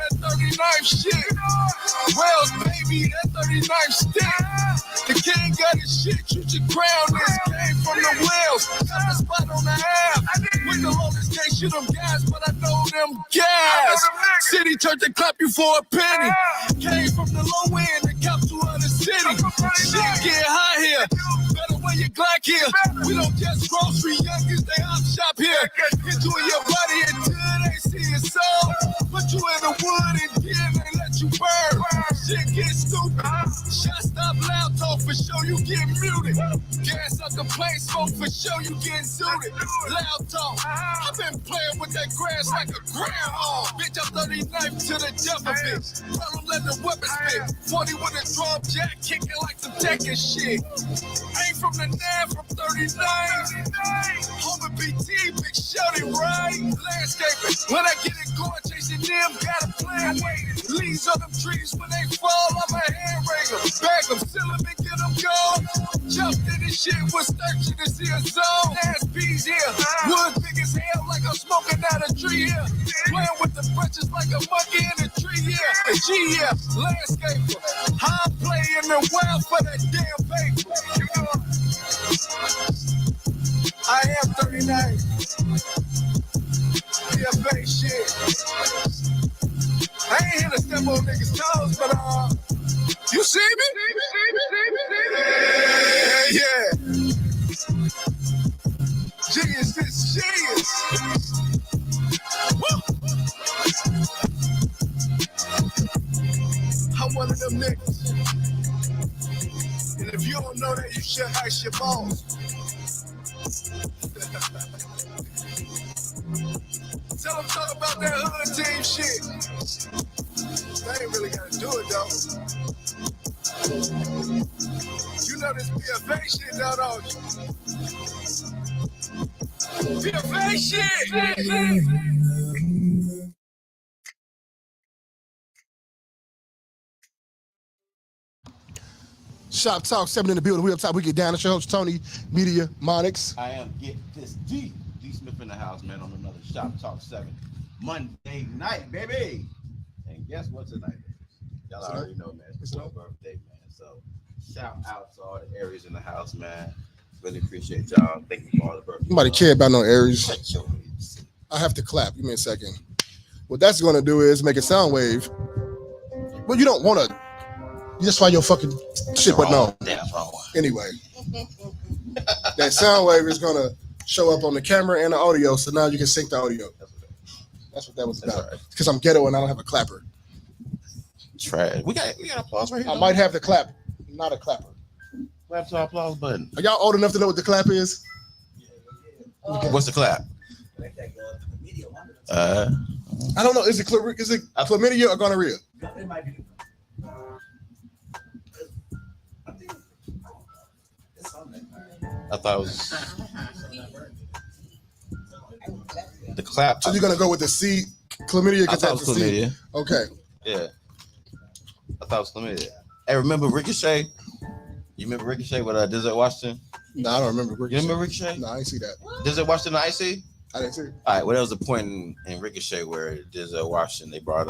that 39th shit. Wells, baby, that 39th stick. The king got his shit, you should crown this. Came from the Wells, got the spot on the half. With the longest can't shoot them guys, but I know them guys. City church, they clap you for a penny. Came from the low end, the capital of the city. Shit get hot here. Better wear your Glock here. We don't just grocery youngins, they hop shop here. Enjoy your body until they see it soul. Put you in the wood and then they let you burn. Shit get stupid. Shot stop loud talk for sure you get muted. Gas up the plane smoke for sure you get suited. Loud talk. I've been playing with that grass like a groundhog. Bitch, I'm 39th to the death of it. Tell them let the weapon spit. 40 with a drum jack kicking like some Tekken shit. Ain't from the 9 from 39. Home of BT, big shouty, right? Landscaping. When I get it going, chasing them, got a plan waiting. Leaves on them trees when they fall, I'm a hand raiser. Bag them, seal them and get them gone. Jumped in this shit, was thirsty to see a zone. Ass peas here. Wood big as hell like I'm smoking out a tree here. Playing with the branches like a monkey in a tree here. A G here, landscaper. I'm playing the wild for that damn paper. I am 39. PFA shit. I ain't here to step on niggas' toes, but you see me? Yeah. Genius is genius. I'm one of them niggas. And if you don't know that, you should ask your boss. Tell them talk about that hood team shit. They ain't really gotta do it though. You know this PFA shit though, don't you? PFA shit! Shop Talk 7 in the building. We up top. We get down. It's your host, Tony Media Monix. I am Get This D Smith in the house, man, on another Shop Talk 7 Monday night, baby. And guess what tonight is? Y'all already know, man. It's my birthday, man. So shout out to all the Aries in the house, man. Really appreciate y'all. Thank you for all the birthday. Nobody care about no Aries. I have to clap. Give me a second. What that's going to do is make a sound wave. Well, you don't want to. That's why your fucking shit went on. Anyway, that sound wave is going to show up on the camera and the audio, so now you can sync the audio. That's what that was about. Because I'm ghetto and I don't have a clapper. Trash. We got applause right here. I might have the clap, not a clapper. Clap to our applause button. Are y'all old enough to know what the clap is? What's the clap? I don't know. Is it chlamydia or gonorrhea? It might be. I thought it was the clap. So you're gonna go with the C, chlamydia? I thought it was chlamydia. C. Okay. Yeah. I thought it was chlamydia. Hey, remember Ricochet? You remember Ricochet with Denzel Washington? No, I don't remember Ricochet. You remember Ricochet? No, I didn't see that. Denzel Washington, I see. I didn't see it. All right. Well, there was a point in Ricochet where Denzel Washington, they brought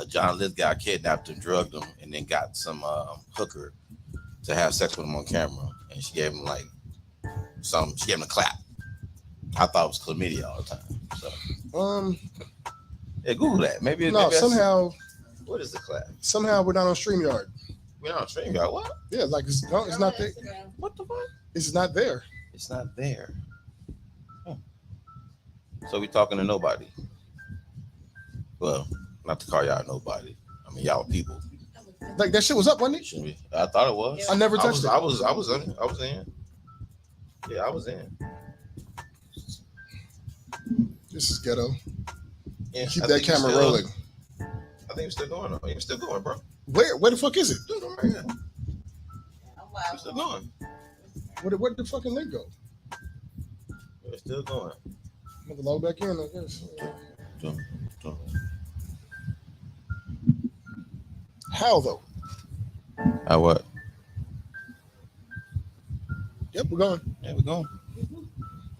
John Lithgow, kidnapped him, drugged him, and then got some hooker to have sex with him on camera. And she gave him she gave him a clap. I thought it was chlamydia all the time. So yeah, Google that. Maybe somehow. What is the clap? Somehow we're not on StreamYard. We're not on StreamYard. What? Yeah, like it's not there. What the fuck? It's not there. It's not there. So we talking to nobody. Well, not to call y'all nobody. I mean y'all people. Like that shit was up, wasn't it? Should be. I thought it was. I never touched it. I was in. I was in. Yeah, I was in. This is ghetto. Yeah, keep that camera rolling. I think it's still going on. It's still going, bro. Where the fuck is it? Dude, I'm right here. It's still going. Where did the fucking link go? It's still going. I'm gonna log back in, I guess. How though? How what? Yep, we're going. Yeah, we're going.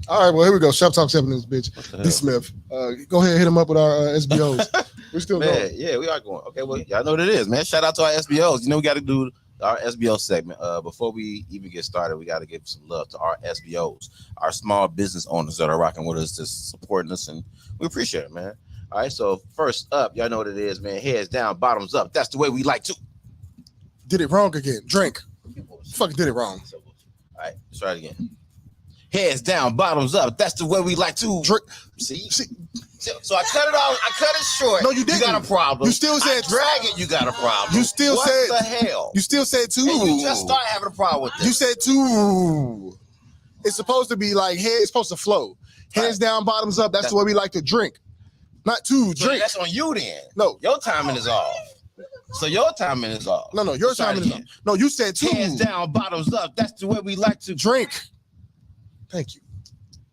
All right, well, here we go. Shop Talk 7 in this bitch. D Smith. Go ahead and hit him up with our SBOs. We're still man, going. yeah, we are going. Okay, well, y'all know what it is, man. Shout out to our SBOs. You know, we got to do our SBO segment. Before we even get started, we got to give some love to our SBOs, our small business owners that are rocking with us, just supporting us, and we appreciate it, man. All right, so first up, y'all know what it is, man. Heads down, bottoms up. That's the way we like to. Did it wrong again. Drink. Fucking did it wrong. All right, let's try it again. Heads down, bottoms up. That's the way we like to drink. See? So I cut it off. I cut it short. No, you didn't. You got a problem. You still said drag it. You got a problem. You still what said the hell? You still said two. And you just started having a problem with this. You said two. It's supposed to be like head. It's supposed to flow. Heads down, bottoms up. That's the way we like to drink. Not two. Drink. That's on you then. No, your timing is off. So your timing is off. No, your timing is off. No, you said two. Heads down, bottoms up. That's the way we like to drink. Thank you.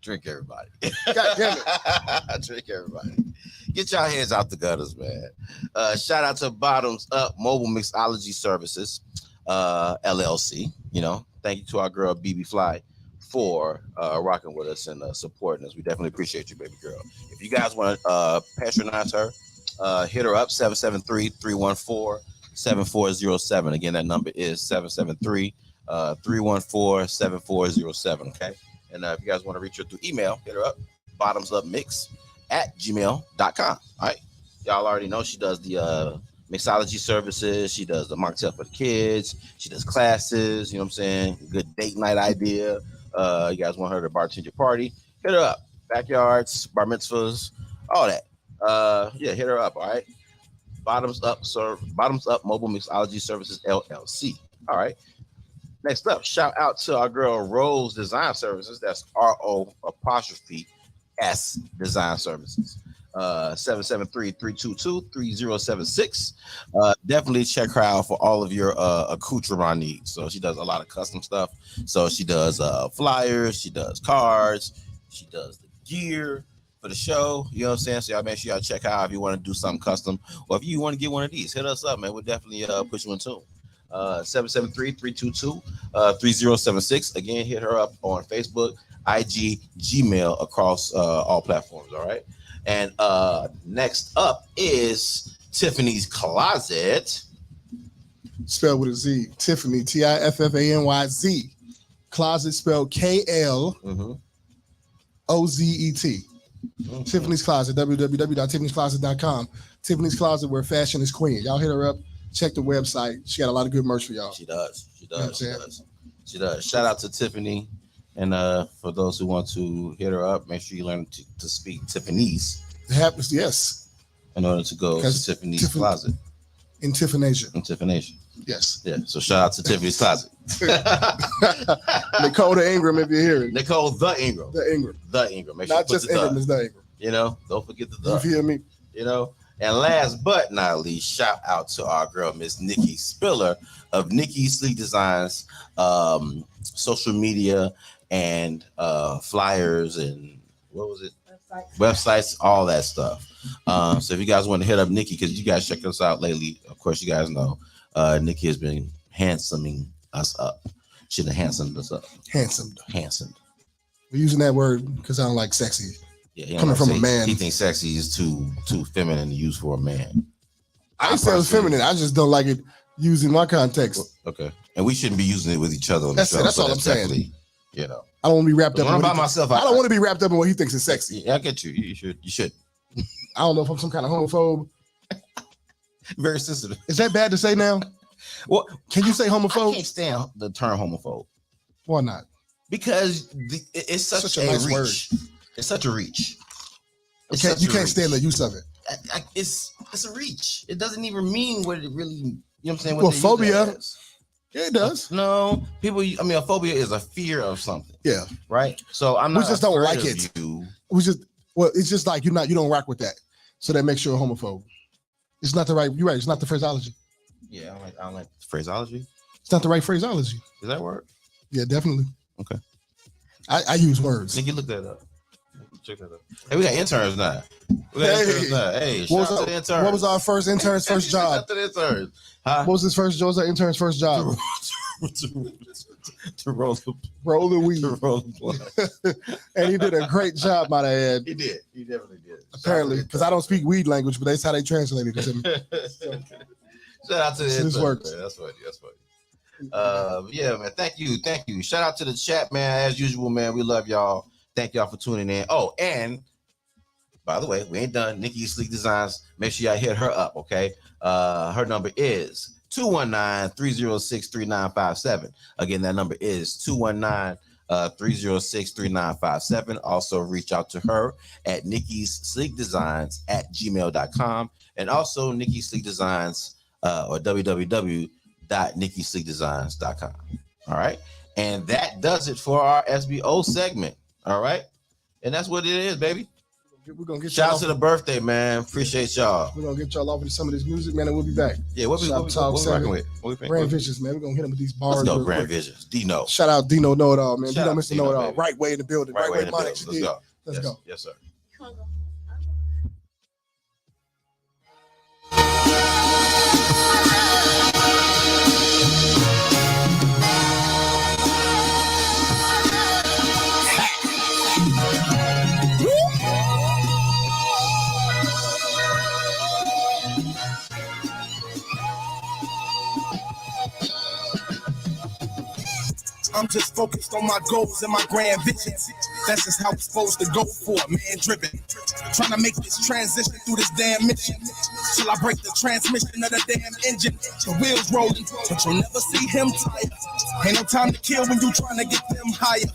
Drink, everybody. God damn it. Drink, everybody. Get y'all heads out the gutters, man. Shout out to Bottoms Up Mobile Mixology Services, LLC. You know, thank you to our girl BB Fly for rocking with us and supporting us. We definitely appreciate you, baby girl. If you guys want to patronize her, hit her up, 773-314-7407. Again, that number is 773-314-7407. Okay. And if you guys want to reach her through email, hit her up, bottomsupmix@gmail.com. All right. Y'all already know she does the mixology services. She does the mocktail for the kids. She does classes. You know what I'm saying? Good date night idea. You guys want her to bartend your party? Hit her up. Backyards, bar mitzvahs, all that. Yeah, hit her up. All right. Bottoms Up Mobile Mixology Services, LLC. All right. Next up, shout out to our girl Rose Design Services. That's RO''S Design Services. 773-322-3076. Definitely check her out for all of your accoutrement needs. So she does a lot of custom stuff. So she does flyers, she does cards, she does the gear for the show. You know what I'm saying? So y'all make sure y'all check out if you want to do something custom, or if you want to get one of these, hit us up, man. We'll definitely put you in tune. 773-322-3076. Again, hit her up on Facebook, IG, Gmail, across all platforms. All right. And next up is Tiffany's Closet. Spelled with a Z. Tiffany, Tiffanyz. Closet spelled KLOZET. Tiffany's Closet, www.tiffany'scloset.com. Tiffany's Closet, where fashion is queen. Y'all hit her up. Check the website. She got a lot of good merch for y'all. She does. She does. Shout out to Tiffany. And for those who want to hit her up, make sure you learn to speak Tiffany's. It happens, yes. In order to go to Tiffany's Closet. In Tiffanasia. Yes. Yeah. So shout out to Tiffany's Closet. Nicole the Ingram, if you're hearing. Nicole the Ingram. The Ingram. Make sure not just Ingram, it's the Ingram. You know, don't forget the. You hear me? You know. And last but not least, shout out to our girl, Miss Nikki Spiller of Nikki Sleek Designs, social media and flyers and what was it? Websites, all that stuff. So if you guys want to hit up Nikki, because you guys check us out lately, of course you guys know Nikki has been handsoming us up. She done handsomed us up. Handsomed. We're using that word because I don't like sexy. Yeah, coming from a man. He thinks sexy is too feminine to use for a man. I say it was feminine. I just don't like it used in my context. Okay. And we shouldn't be using it with each other on the show. That's all I'm saying. You know. I don't want to be wrapped up in myself. I don't want to be wrapped up in what he thinks is sexy. Yeah, I get you. You should. I don't know if I'm some kind of homophobe. Very sensitive. Is that bad to say now? Well, can you say homophobe? I can't stand the term homophobe. Why not? Because it's such a nice reach. Word. It's such a reach. You can't stand the use of it. It's a reach. It doesn't even mean what it really. You know what I'm saying? Well, phobia. Yeah, it does. No, people. I mean, a phobia is a fear of something. Yeah. Right. So I'm not. We just don't like it. It's just like you don't rock with that. So that makes you a homophobe. It's not the right. You're right. It's not the phraseology. Yeah, I don't like the phraseology. It's not the right phraseology. Does that work? Yeah, definitely. Okay. I use words. Nigga, look that up. Check that out. Hey, we got interns now. Hey, shout out to the interns. What was our first intern's first job? Shout out to the interns. Huh? What was his first? What was our intern's first job? to roll the weed. To roll the blunt. And he did a great job, might I add. He did. He definitely did. Apparently, because I don't speak weed language, but that's how they translated it to me. Shout out to this works. Man. That's funny. Yeah, man. Thank you. Shout out to the chat, man. As usual, man. We love y'all. Thank y'all for tuning in. Oh, and by the way, we ain't done. Nikki Sleek Designs. Make sure y'all hit her up, okay? Her number is 219-306-3957. Again, that number is 219-306-3957. Also, reach out to her at Nikki's Sleek Designs at gmail.com, and also Nikki Sleek Designs or www.nikkisleekdesigns.com. All right. And that does it for our SBO segment. All right. And that's what it is, baby. We're gonna get shout out to the birthday, man. Appreciate y'all. We're gonna get y'all off with some of this music, man, and we'll be back. Yeah, what we rocking with? Grand Visions, man. We're gonna hit them with these bars. Let's go, Grand Visions. Dino. Shout out Dino Know It All, man. Dino Mr. Know It All. Right way in the building. Right way in the building. Let's go. Let's go. Yes, sir. I'm just focused on my goals and my grand visions. That's just how it's supposed to go for a man driven. Trying to make this transition through this damn mission. Till I break the transmission of the damn engine. The wheels rolling, but you'll never see him tire. Ain't no time to kill when you trying to get them higher.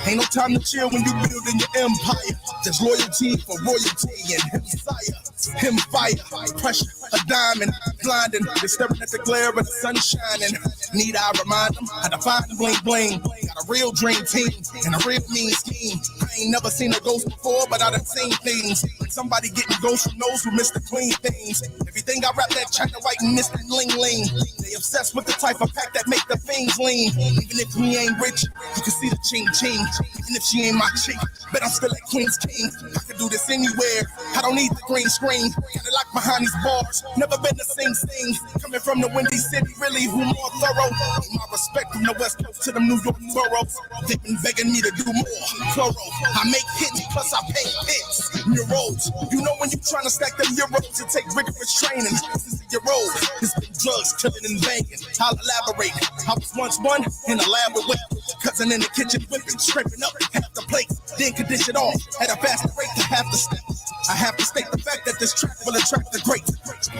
Ain't no time to chill when you building your empire. There's loyalty for royalty and him sire. Him fire, pressure, a diamond, blinding. They're staring at the glare of the sun shining. Need I remind them how to find bling bling. Got a real dream team and a real mean scheme. I ain't never seen a ghost before, but I done seen things. Somebody getting ghosts from those who miss the clean things. Everything I rap that China white and Mr. Ling Ling. They obsessed with the type of pack that make the things lean. Even if we ain't rich, you can see the ching ching. Even if she ain't my chick, but I'm still a Queen's King. I can do this anywhere. I don't need the green screen. Got it locked behind these bars. Never been the same thing. Coming from the Windy City, really, who more thorough? My respect from the West Coast to the New York boroughs. They've been begging me to do more. Plural. I make hits, plus I pay hits. Euros. You know when you trying to stack them euros, it take rigorous training. This is your road. It's been drugs, killing and banging. I'll elaborate. I was once one in a lab with cousin in the kitchen whipping, scraping up half the plates, then condition off at a faster rate to half the step. I have to state the fact that this track will attract the great.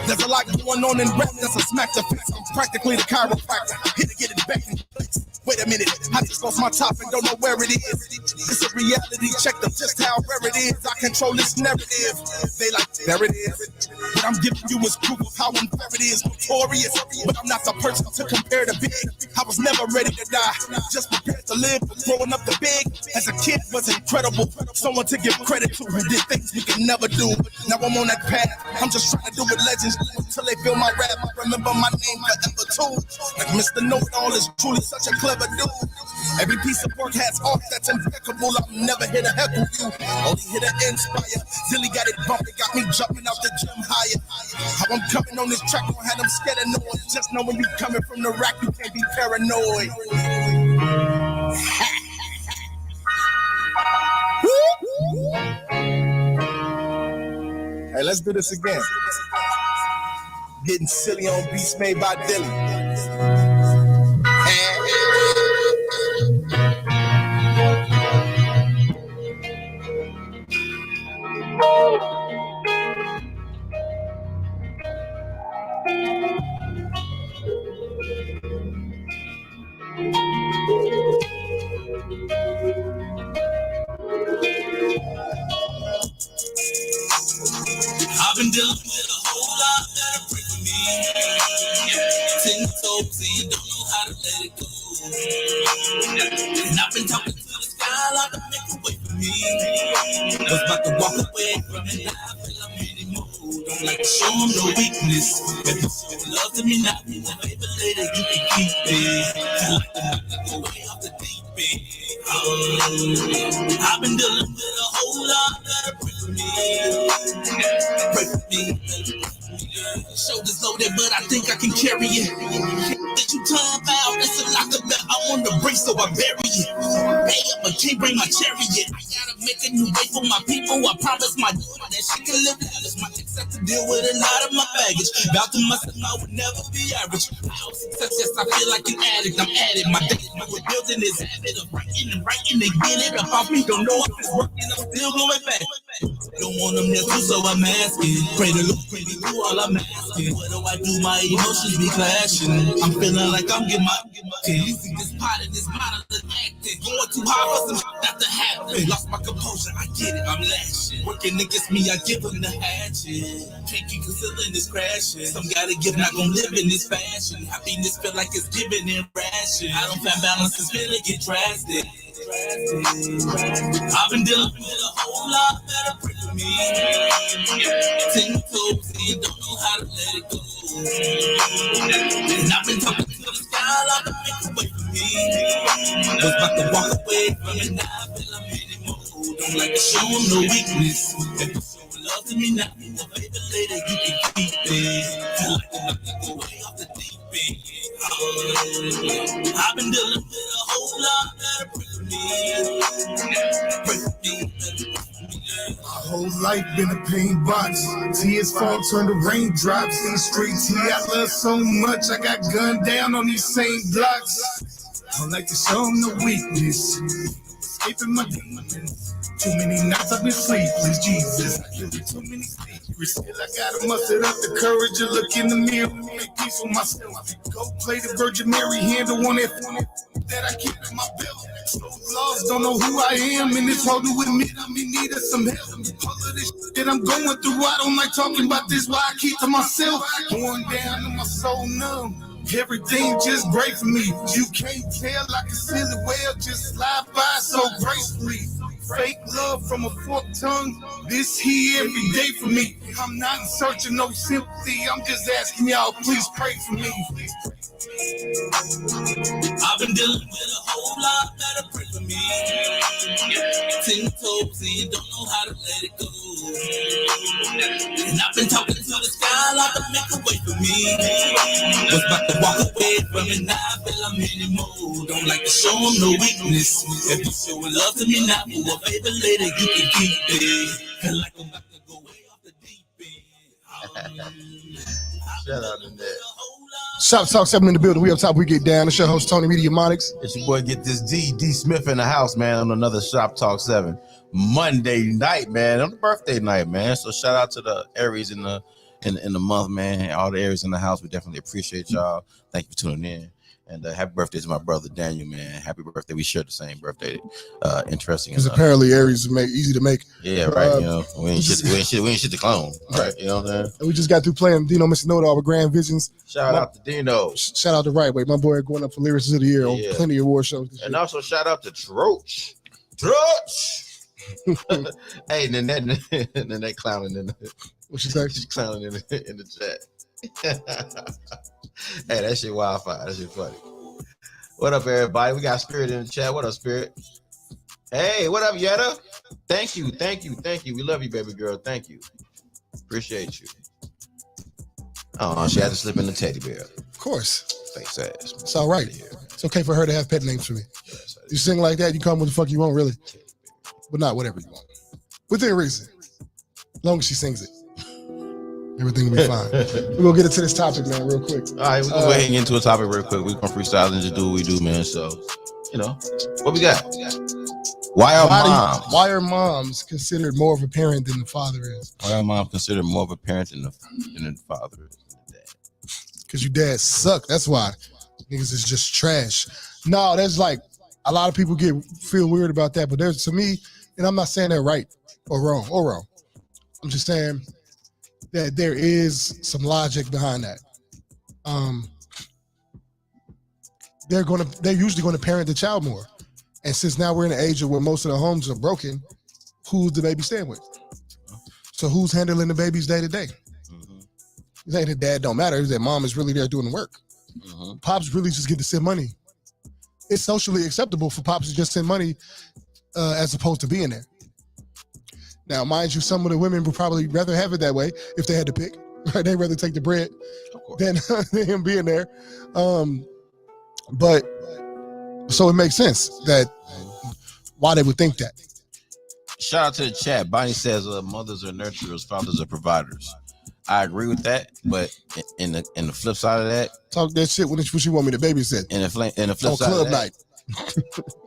There's a lot going on in rap that's a smack to face. I'm practically the chiropractor, here to get it back in place. Wait a minute, I just lost my top and don't know where it is. It's a reality check of just how rare it is. I control this narrative. They like, there it is. What I'm giving you is proof of how unfair it is. Notorious, but I'm not the person to compare to big. I was never ready to die, just prepared to live. Growing up the big, as a kid was incredible. Someone to give credit to who did things we could never do. Now I'm on that path, I'm just trying to do what legends do until they feel my rap. I remember my name forever too. Like Mr. Know-It-All is truly such a clever dude. Every piece of work has art that's impeccable. I'm never here to heckle you, only here to inspire. Zilly got it bumping, got me jumping out the gym higher. How I'm coming on this track, don't have them scared of noise. Just know when you coming from the rack, you can't be paranoid. Hey, let's do this again. Getting silly on beats made by Dilly. I've been dealing with a whole lot that'll break for me. 10 toes, and you don't know how to let it go. And I've been talking to the sky like a make a way for me. Was about to walk away from it, now I feel I'm anymore. Don't like to show them no weakness. If you love to me now, then maybe later you can keep it. You like to knock it away off the deep end. I've been dealing with a whole lot that'll break for me. Pray for me. Shoulders loaded, but I think I can carry it. That you talk about, it's a lot of that on on the brink, so I bury it. Pay up, but can't bring my chariot. I gotta make a new way for my people. I promise my daughter that she can live lavish. My ex have to deal with a lot of my baggage. Vowed to myself I would never be average. House success, yes, I feel like an addict. I'm at it. My days, my building this habit of writing and get it up off me. Don't know if it's working. I'm still going back. Don't want them there too, so I'm asking. Pray to Lord, all I'm asking. What do I do? My emotions be clashing. I'm feeling like I'm getting my easy. This pot and this model is acting. Going too hard for some not to happen. Lost my composure, I get it, I'm lashing. Working against me, I give them the hatchet. Can't keep concealing this crashing. Some gotta give, not gonna live in this fashion. Happiness feel like it's giving in ration. I don't find balance, it's feeling get drastic. I've been dealing with a whole lot better pray for me. 10 toes and don't know how to let it go. And I've been talking to the sky like a make a way for me. Was about to walk away from it, now I feel I'm in mode. Don't like to show them no weakness. If you show love to me now, well, baby, later you can keep it. Feel like I'm not gonna go way off the deep end. I've been dealing with a whole lot better pray for me. Pray for me. My whole life been a pain box. Tears fall, turn to raindrops in the streets. Here I love so much, I got gunned down on these same blocks. I don't like to show them no weakness. Escaping my demons. Too many nights I've been sleepless. Jesus, I killed too many secrets. Still I gotta muster up the courage to look in the mirror and make peace with myself. Go play the Virgin Mary handle on that phone that I keep in my belt. So lost, don't know who I am, and it's hard to admit I'm in need of some help. All of this that I'm going through, I don't like talking about this, why I keep to myself. Going down and my soul numb. Everything just great for me. You can't tell like a silly whale just slide by so gracefully. Fake love from a forked tongue. This here every day for me. I'm not in search of no sympathy. I'm just asking y'all, please pray for me. I've been dealing with a whole lot better pray for me. 10 toes and don't know how to let it go. And I've been talking to the sky like a make a way for me. Was about to walk away from it, now I feel I'm in mode. Don't like to show them no weakness. If you showing love to me now, well, baby, later you can keep it. Feel like I'm about to go way off the deep end. Shout out to that. Shoptalk 7 in the building. We up top, we get down. It's your host, Tony Media Monics. It's your boy, Get This D Smith in the house, man, on another Shop Talk 7 Monday night, man, on the birthday night, man. So shout out to the Aries in the month, man. All the Aries in the house. We definitely appreciate y'all. Thank you for tuning in. And happy birthday to my brother Daniel, man. Happy birthday. We share the same birthday. Interesting. Because apparently Aries is easy to make. Yeah, right. You know, we ain't shit to clone. Right. You know what I'm saying? And we just got through playing Dino Mr. Know All with Grand Visions. Shout out to Dino. Shout out to Right Way. My boy going up for Lyricist of the Year on plenty of award shows. And also shout out to Troach. Hey, and then they clowning in the what she say? She's clowning in the chat. Hey, that shit wildfire. That shit funny. What up, everybody? We got Spirit in the chat. What up, Spirit? Hey, what up, Yetta? Thank you. We love you, baby girl. Thank you. Appreciate you. Oh, she had to slip in the teddy bear. Of course. Face ass. It's all right. It's okay for her to have pet names for me. Yes, you sing like that, you come with the fuck you want, really. But not whatever you want. Within reason. As long as she sings it. Everything will be fine. We're going to get into this topic, man, real quick. All right, we're going to go ahead and get into a topic real quick. We're going to freestyle and just do what we do, man. So, you know, what we got? Why are moms considered more of a parent than the father is? Why are moms considered more of a parent than the father is? Because your dad suck. That's why. Niggas is just trash. No, there's like, a lot of people feel weird about that, but there's, to me, and I'm not saying they're right or wrong. I'm just saying that there is some logic behind that. They're usually going to parent the child more. And since now we're in an age where most of the homes are broken, who's the baby staying with? So who's handling the babies day to day? It ain't that dad don't matter. It's that mom is really there doing the work. Pops really just get to send money. It's socially acceptable for pops to just send money as opposed to being there. Now, mind you, some of the women would probably rather have it that way if they had to pick. Right? They'd rather take the bread than him being there. But So it makes sense that why they would think that. Shout out to the chat. Bonnie says mothers are nurturers, fathers are providers. I agree with that, but in the flip side of that, talk that shit when you want me to babysit. In the flip on side club of that, night.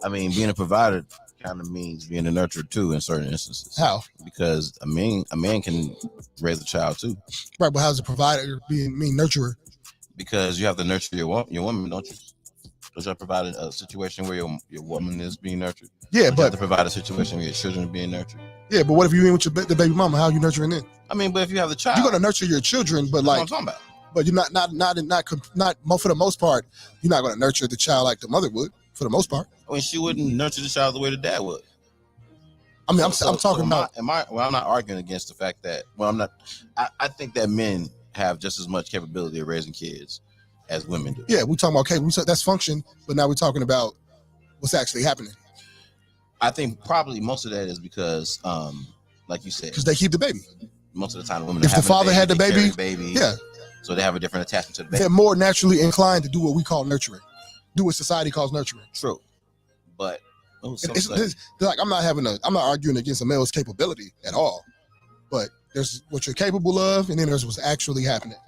I mean, being a provider kind of means being a nurturer too in certain instances. How? Because a man can raise a child too. Right, but how's a provider mean nurturer? Because you have to nurture your woman, don't you? Don't you have to provide a situation where your woman is being nurtured? Yeah, but you have to provide a situation where your children are being nurtured. Yeah, but what if you in with the baby mama? How are you nurturing then? I mean, but if you have the child, you're gonna nurture your children, but that's like, what I'm talking about. But you're not for the most part, you're not gonna nurture the child like the mother would. For the most part, I mean, she wouldn't nurture the child the way the dad would. I mean, I'm talking about. I'm not arguing against the fact that. Well, I'm not. I think that men have just as much capability of raising kids as women do. Yeah, we're talking about that's function, but now we're talking about what's actually happening. I think probably most of that is because, like you said, because they keep the baby. Most of the time, women. If the father had the baby, yeah, so they have a different attachment to the baby. They're more naturally inclined to do what we call nurturing, do what society calls nurturing. True, but it's like I'm not arguing against a male's capability at all, but there's what you're capable of, and then there's what's actually happening.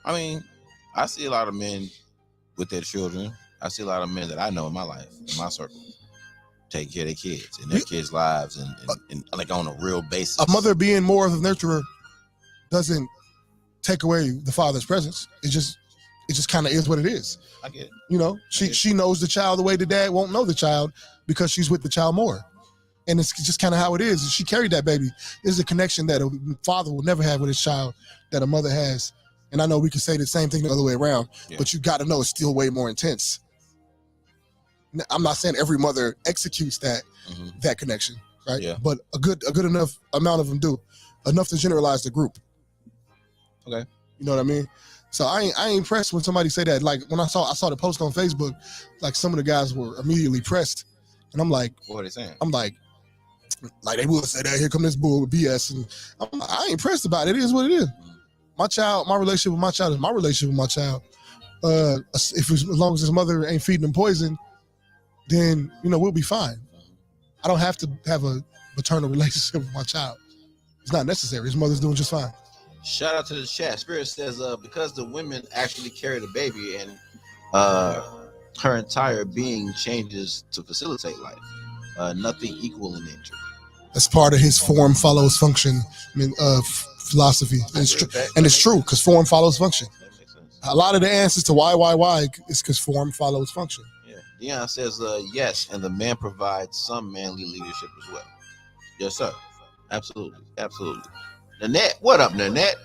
I mean, I see a lot of men with their children. I see a lot of men that I know in my life, in my circle, taking care of their kids and their kids' lives and like on a real basis. A mother being more of a nurturer doesn't take away the father's presence. It just kind of is what it is. I get it. You know, she knows the child the way the dad won't know the child because she's with the child more. And it's just kind of how it is. She carried that baby. There's a connection that a father will never have with his child that a mother has. And I know we can say the same thing the other way around, but you got to know it's still way more intense. I'm not saying every mother executes that connection, right? Yeah. But a good enough amount of them do, enough to generalize the group. Okay. You know what I mean? So I ain't impressed when somebody say that. Like when I saw the post on Facebook, like some of the guys were immediately pressed, and I'm like, what are they saying? I'm like they will say that here come this bull with BS, and I ain't impressed about it. It is what it is. My relationship with my child is my relationship with my child. As long as his mother ain't feeding him poison, then we'll be fine. I don't have to have a maternal relationship with my child. It's not necessary. His mother's doing just fine. Shout out to the chat. Spirit says, because the women actually carry the baby and her entire being changes to facilitate life. Nothing equal in nature. That's part of his form follows function philosophy. And it's true because form follows function. A lot of the answers to why is because form follows function. Yeah. Dion says, yes, and the man provides some manly leadership as well. Yes, sir. Absolutely. Nanette, what up, Nanette?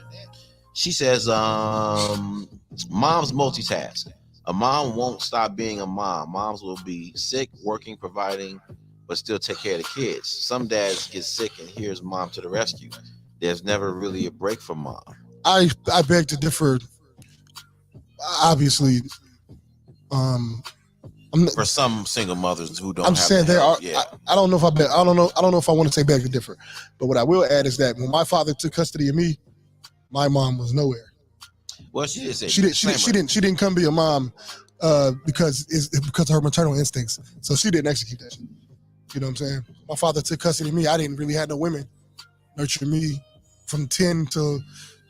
She says, moms multitask. A mom won't stop being a mom. Moms will be sick, working, providing, but still take care of the kids. Some dads get sick and here's mom to the rescue. There's never really a break from mom. I beg to differ. Obviously, for some single mothers who don't. I'm saying there are. Yeah. I don't know if I want to say beg to differ, but what I will add is that when my father took custody of me, my mom was nowhere. Well, she did say she didn't come be a mom because of her maternal instincts. So she didn't execute that. You know what I'm saying? My father took custody of me. I didn't really have no women nurturing me from 10 till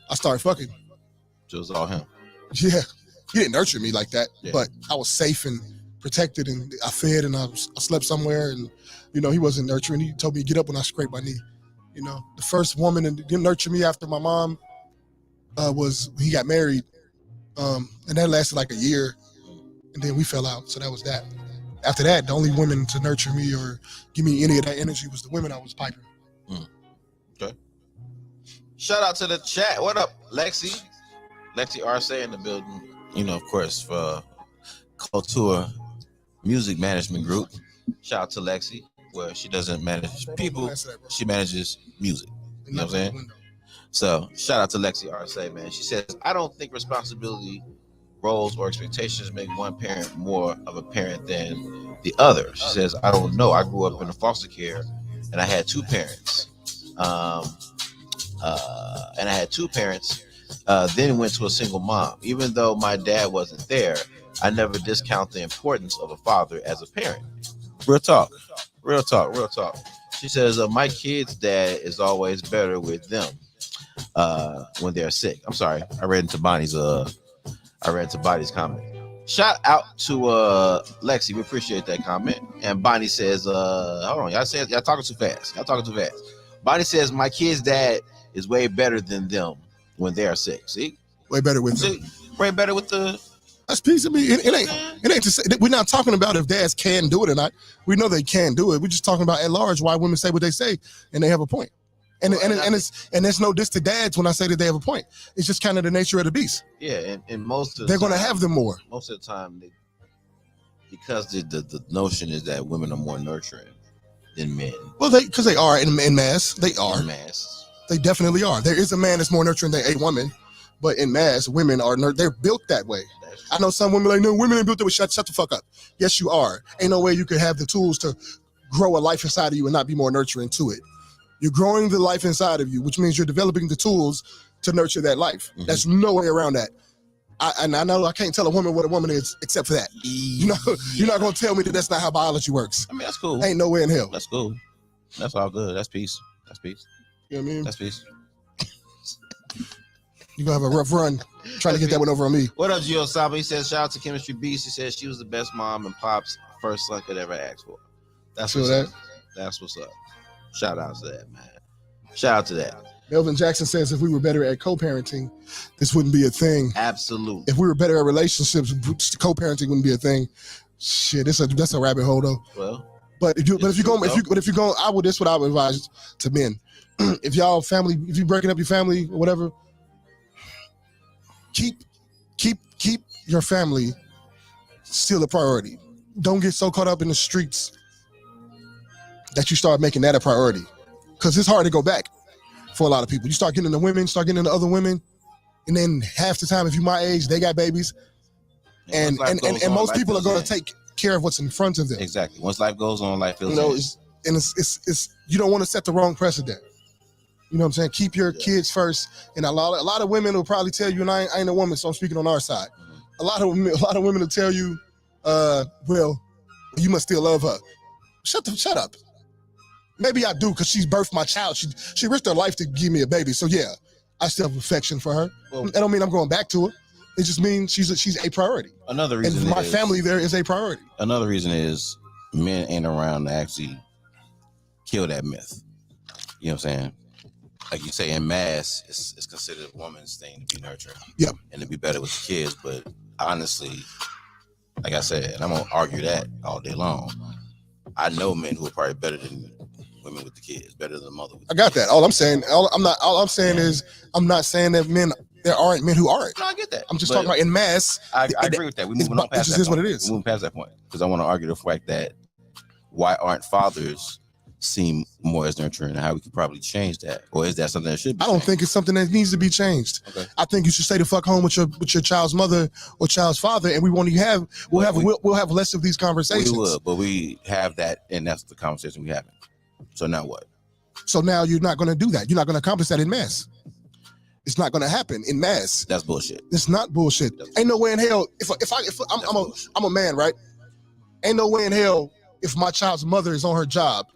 I started fucking. So it was all him. Yeah, he didn't nurture me like that, but I was safe and protected, and I fed, and I slept somewhere, and he wasn't nurturing. He told me to get up when I scraped my knee. The first woman to nurture me after my mom was he got married, and that lasted like a year, and then we fell out. So that was that. After that, the only women to nurture me or give me any of that energy was the women I was piping. Okay. Shout out to the chat. What up, Lexi? Lexi Arce in the building. Of course, for Culture Music Management Group. Shout out to Lexi, where she doesn't manage people, she manages music. You know what I'm saying? So shout out to Lexi Arce, man. She says, I don't think responsibility, roles, or expectations make one parent more of a parent than the other. She says, I don't know. I grew up in a foster care and I had two parents. Then went to a single mom. Even though my dad wasn't there, I never discount the importance of a father as a parent. Real talk. Real talk. Real talk. She says, my kid's dad is always better with them when they're sick. I'm sorry. I read into Bonnie's comment. Shout out to Lexi. We appreciate that comment. And Bonnie says, hold on, y'all talking too fast. Bonnie says, my kid's dad is way better than them when they are sick. See? Way better with them. Way better with the... That's peace of me. It ain't to say, we're not talking about if dads can do it or not. We know they can do it. We're just talking about at large why women say what they say, and they have a point. And there's no diss to dads when I say that they have a point. It's just kind of the nature of the beast. Yeah, and most of they're going to have them more. Most of the time, because the notion is that women are more nurturing than men. Well, because they are in mass. They are. In mass. They definitely are. There is a man that's more nurturing than a woman, but in mass, women are they're built that way. I know some women like, no, women ain't built that way. Shut the fuck up. Yes, you are. Ain't no way you could have the tools to grow a life inside of you and not be more nurturing to it. You're growing the life inside of you, which means you're developing the tools to nurture that life. Mm-hmm. There's no way around that. I know I can't tell a woman what a woman is except for that. You're not going to tell me that that's not how biology works. I mean, that's cool. Ain't no way in hell. That's cool. That's all good. That's peace. You know what I mean? That's peace. You're going to have a rough run trying to get that one over on me. What up, Gio Saba? He says, shout out to Chemistry Beast. He says she was the best mom and Pop's first son could ever ask for. That's what's up. That's what's up. Shout out to that, man. Shout out to that. Melvin Jackson says if we were better at co-parenting, this wouldn't be a thing. Absolutely. If we were better at relationships, co-parenting wouldn't be a thing. Shit, that's a rabbit hole though. Well, if you're going, this what I would advise to men. If you're breaking up your family or whatever, keep your family still a priority. Don't get so caught up in the streets that you start making that a priority, because it's hard to go back for a lot of people. You start getting into women, start getting into other women, and then half the time, if you're my age, they got babies, and most people are going to take care of what's in front of them. Exactly. Once life goes on, life feels. It's you don't want to set the wrong precedent. You know what I'm saying? Keep your kids first. And a lot of women will probably tell you, and I ain't a woman, so I'm speaking on our side. A lot of women will tell you, well, you must still love her. Shut up. Maybe I do, because she's birthed my child. She risked her life to give me a baby. So yeah, I still have affection for her. Well, that don't mean I'm going back to her. It just means she's a priority. Another reason, and my family there is a priority. Another reason is men ain't around to actually kill that myth. You know what I'm saying? Like you say, in mass, it's considered a woman's thing to be nurturing. Yep. And to be better with the kids. But honestly, like I said, and I'm gonna argue that all day long, I know men who are probably better than women with the kids, better than the mother with the kids. That. All I'm saying is I'm not saying that there aren't men who aren't. No, I get that. I'm just talking about in mass. I agree with that. We're moving on past that. Is what it is. We're moving past that point, because I want to argue the fact that why aren't fathers seem more as nurturing, and how we could probably change that, or is that something that should be changed? I don't think it's something that needs to be changed. Okay. I think you should stay the fuck home with your child's mother or child's father, and we'll have less of these conversations. We will, but we have that, and that's the conversation we having. So now what? So now you're not going to do that. You're not going to accomplish that in mass. It's not going to happen in mass. That's bullshit. It's not bullshit. Ain't no way in hell. If I'm a man, right? Ain't no way in hell if my child's mother is on her job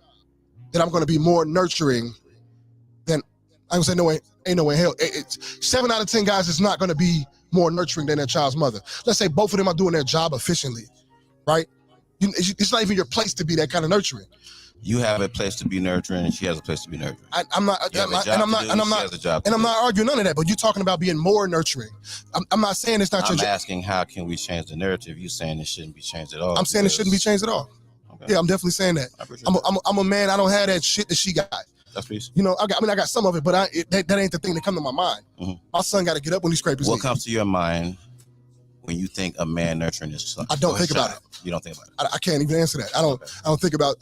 that I'm going to be more nurturing than, I would say no way, ain't no way in hell. 7 out of 10 guys is not going to be more nurturing than their child's mother. Let's say both of them are doing their job efficiently, right? It's not even your place to be that kind of nurturing. You have a place to be nurturing, and she has a place to be nurturing. I'm not arguing none of that. But you're talking about being more nurturing. I'm not saying it's not. I'm asking how can we change the narrative? You saying it shouldn't be changed at all? I'm saying it shouldn't be changed at all. Okay. Yeah, I'm definitely saying that. I'm a man. I don't have that shit that she got. That's peace. You know, I got some of it, but that ain't the thing that come to my mind. Mm-hmm. My son got to get up when he scrapes his knee. What comes to your mind when you think a man nurturing his son? I don't think about it. You don't think about it? I can't even answer that. I don't think about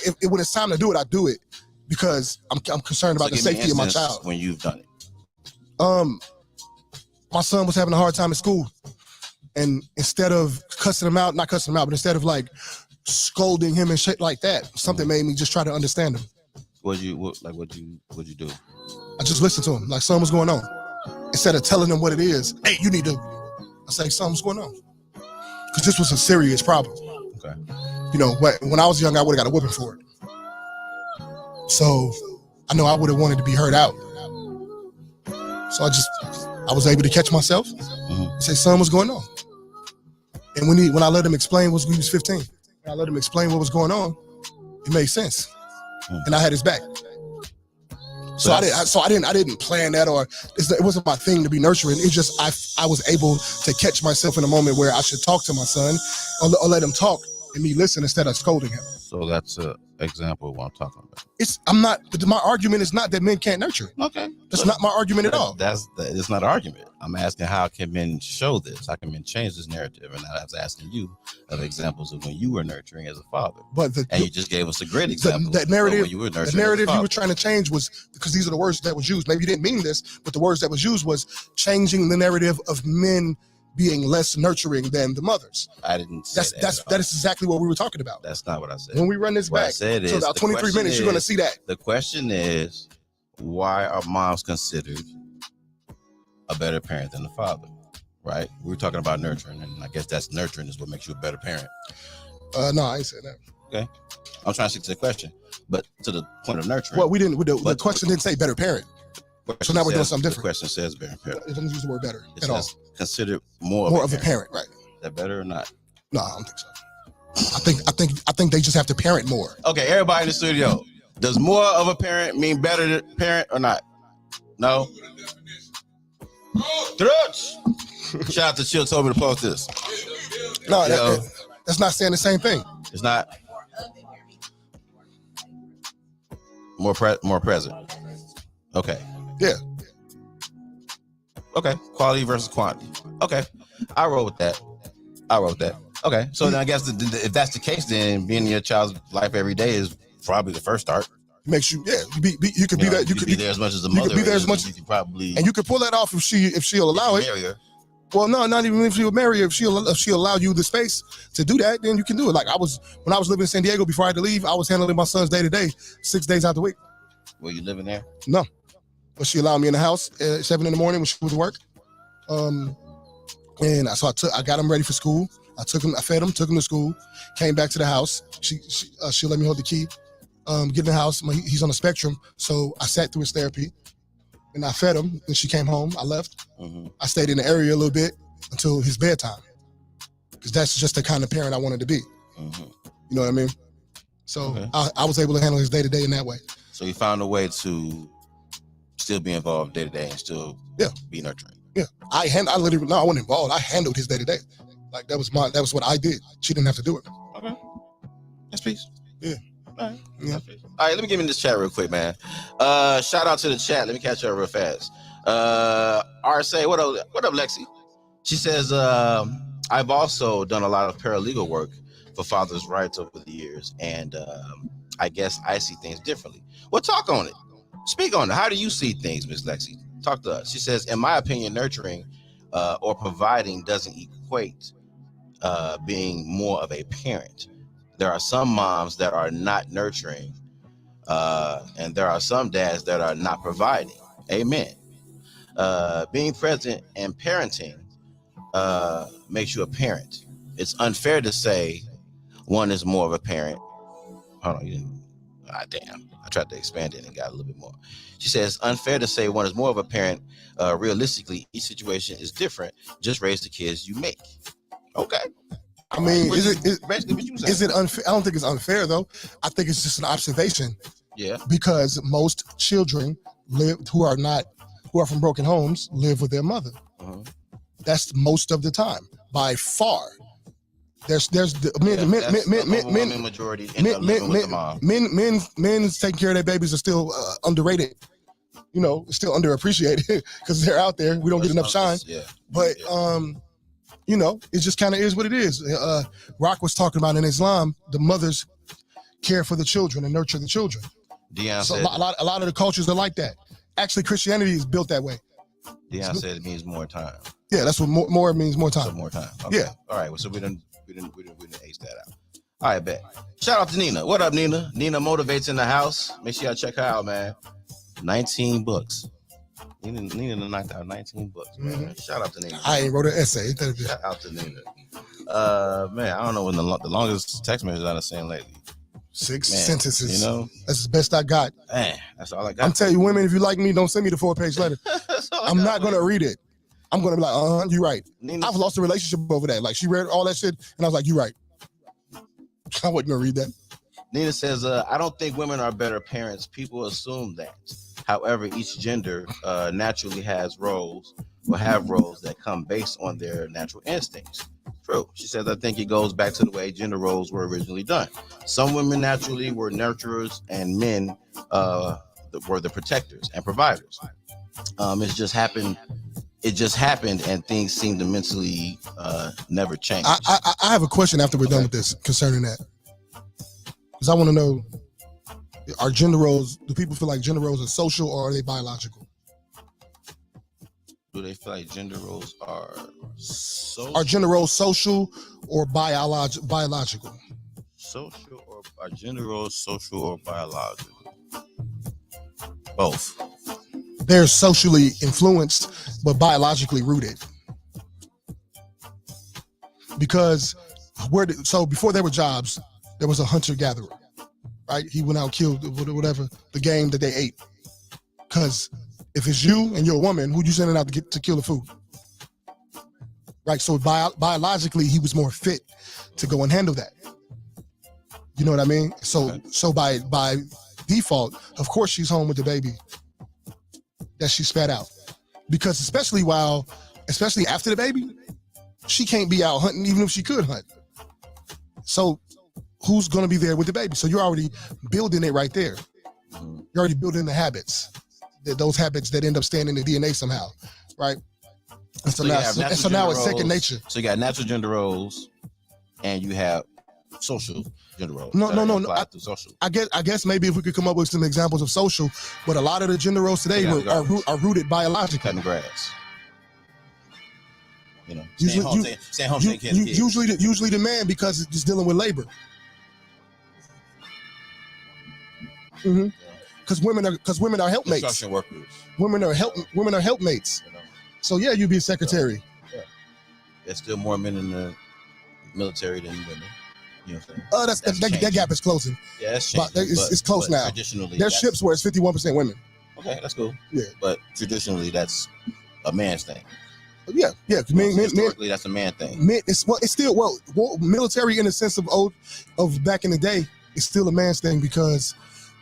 it. When it's time to do it, I do it because I'm concerned about the safety of my child. When you've done it, my son was having a hard time at school, and instead of not cussing him out, but instead of like scolding him and shit like that, something made me just try to understand him. What'd you do? I just listened to him. Like, son, what's going on? Instead of telling him what it is, hey, you need to. I say, son, what's going on? because this was a serious problem. Okay. You know, when I was young, I would have got a whipping for it. So I know I would have wanted to be heard out. So I was able to catch myself and say, son, what's going on? And when I let him explain, he was 15. When I let him explain what was going on, it made sense. And I had his back. So I didn't plan that, or it wasn't my thing to be nurturing. It's just I was able to catch myself in a moment where I should talk to my son or let him talk and me listen instead of scolding him. So that's an example of what I'm talking about. My argument is not that men can't nurture. Okay. That's not my argument at all. It's not an argument. I'm asking how can men show this? How can men change this narrative? And I was asking you of examples of when you were nurturing as a father. And you just gave us a great example. That narrative, when you were nurturing the narrative you were trying to change was, because these are the words that was used. Maybe you didn't mean this, but the words that was used was changing the narrative of men being less nurturing than the mothers. I didn't say that is exactly what we were talking about. That's not what I said. When we run this back, so about 23 minutes, you're going to see that. The question is, why are moms considered a better parent than the father? Right? We were talking about nurturing, and I guess that's nurturing is what makes you a better parent. No, I ain't saying that. Okay. I'm trying to stick to the question, but to the point of nurturing. Well, we didn't. The question didn't say better parent. So now we're doing something different. The question says better parent. It doesn't use the word better at all. Considered more of a parent, right? Is that better or not? No, I don't think so. I think they just have to parent more. Okay, everybody in the studio. Does more of a parent mean better parent or not? No. Shout out to Chill told me to post this. No, that's not saying the same thing. It's not. More present. Okay. Yeah. Okay. Quality versus quantity. Okay. I roll with that. Okay. So then I guess if that's the case, then being in your child's life every day is probably the first start. Makes you, you could be that. You could be there as much as the mother. You could be there as much. You could probably. And you could pull that off if she'll allow it. Marry her. Well, no, not even if you marry her. If she'll allow you the space to do that, then you can do it. Like when I was living in San Diego before I had to leave, I was handling my son's day to day, 6 days out the week. Were you living there? No. But she allowed me in the house at 7 in the morning when she was to work. And I got him ready for school. I fed him, took him to school, came back to the house. She let me hold the key, get in the house. He's on the spectrum. So I sat through his therapy and I fed him. Then she came home. I left. I stayed in the area a little bit until his bedtime, because that's just the kind of parent I wanted to be. You know what I mean? So okay. I was able to handle his day to day in that way. So you found a way to still be involved day to day and still be nurturing. Yeah, I wasn't involved. I handled his day to day. Like that was what I did. She didn't have to do it. Okay, that's peace. Yeah. All right. Yeah. All right. Let me get in this chat real quick, man. Shout out to the chat. Let me catch her real fast. RSA, what up, Lexi? She says, I've also done a lot of paralegal work for fathers' rights over the years, and I guess I see things differently. Well, talk on it. Speak on it. How do you see things, Miss Lexi? Talk to us. She says, in my opinion, nurturing or providing doesn't equate being more of a parent. There are some moms that are not nurturing, and there are some dads that are not providing. Amen. Being present and parenting makes you a parent. It's unfair to say one is more of a parent. Hold on, you didn't. Damn. I tried to expand it and got a little bit more. She says, unfair to say one is more of a parent. Realistically, each situation is different. Just raise the kids you make. Okay. I mean, is it unfair? I don't think it's unfair, though. I think it's just an observation. Yeah. Because most children who are from broken homes live with their mother. That's most of the time, by far. There's majority men taking care of their babies are still underrated. You know, still underappreciated because they're out there. We don't get enough shine. Yeah. But you know, it just kind of is what it is. Rock was talking about in Islam, the mothers care for the children and nurture the children. Deion so said, a lot of the cultures are like that. Actually, Christianity is built that way. Deion said it means more time. Yeah, that's what more means, more time. So more time. Okay. Yeah. All right. Well, so we didn't ace that out. All right, bet. Shout out to Nina. What up, Nina? Nina motivates in the house. Make sure y'all check her out, man. 19 books. Nina knocked out 19 books, man. Shout out to Nina. I ain't wrote an essay. Shout out to Nina. Man, I don't know when the longest text message I've seen lately. 6 Man, sentences. You know, that's the best I got. Man, that's all I got. I'm telling you, women, if you like me, don't send me the 4-page letter. I'm not gonna read it. I'm gonna be like, you're right. I've lost a relationship over that. Like, she read all that shit, and I was like, you're right. I wasn't gonna read that. Nina says, I don't think women are better parents. People assume that. However, each gender naturally has roles or have roles that come based on their natural instincts. True. She says, I think it goes back to the way gender roles were originally done. Some women naturally were nurturers and men were the protectors and providers. It just happened and things seem to mentally never change. I have a question after we're done with this concerning that. Because I want to know, are gender roles, do people feel like gender roles are social or are they biological? Do they feel like gender roles are social? Are gender roles social or biological? Social or are gender roles social or biological? Both. They're socially influenced, but biologically rooted. Because so before there were jobs, there was a hunter-gatherer, right? He went out and killed whatever, the game that they ate. Because if it's you and you're a woman, who you sending out to kill the food? Right, so biologically, he was more fit to go and handle that. You know what I mean? So by default, of course she's home with the baby that she spat out. Because especially after the baby, she can't be out hunting even if she could hunt. So who's gonna be there with the baby? So you're already building it right there. You're already building the habits, those habits that end up staying in the DNA somehow, right? And so now it's second nature. So you got natural gender roles, and you have social gender roles. No. I guess maybe if we could come up with some examples of social, but a lot of the gender roles today are rooted biologically. Cutting grass. You know, usually the man, because it's just dealing with labor. Because women are helpmates. Construction workers. Women are helpmates. You know? So yeah, you'd be a secretary. Yeah. There's still more men in the military than women. You know what I'm saying? That gap is closing. Yeah, that's changing. It's close now. Traditionally, there's ships where it's 51% women. Okay, that's cool. Yeah, but traditionally, that's a man's thing. Yeah. Historically, that's a man thing. It's still military in the sense of back in the day. It's still a man's thing because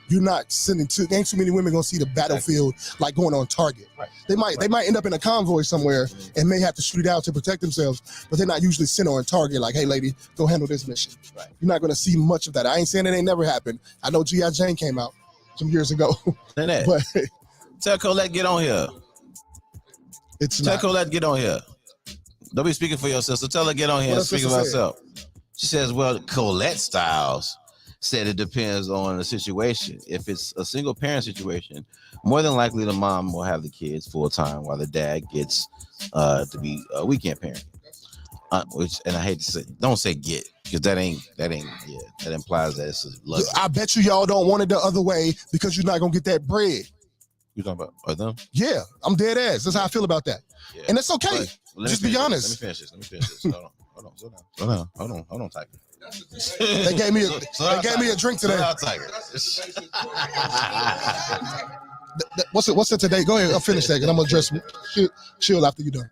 you're not sending ain't too many women gonna see the battlefield like going on target. Right. They might end up in a convoy somewhere and may have to shoot it out to protect themselves, but they're not usually sent on target like, hey lady, go handle this mission. Right. You're not gonna see much of that. I ain't saying it ain't never happened. I know G.I. Jane came out some years ago. But tell Colette get on here. Tell Colette get on here. Don't be speaking for your sister. Tell her get on here and speak about herself. She says, well, Colette Styles said it depends on the situation. If it's a single parent situation, more than likely the mom will have the kids full time while the dad gets to be a weekend parent. Which, and I hate to say, don't say get, because that implies that it's a luxury. I bet y'all don't want it the other way because you're not gonna get that bread. You talking about them? Yeah, I'm dead ass. That's how I feel about that. Yeah. And that's okay. Just be honest. Let me finish this. Hold on, Tiger. They gave me a drink today. What's it today? Go ahead, I'll finish that, and I'm gonna address chill after you're done.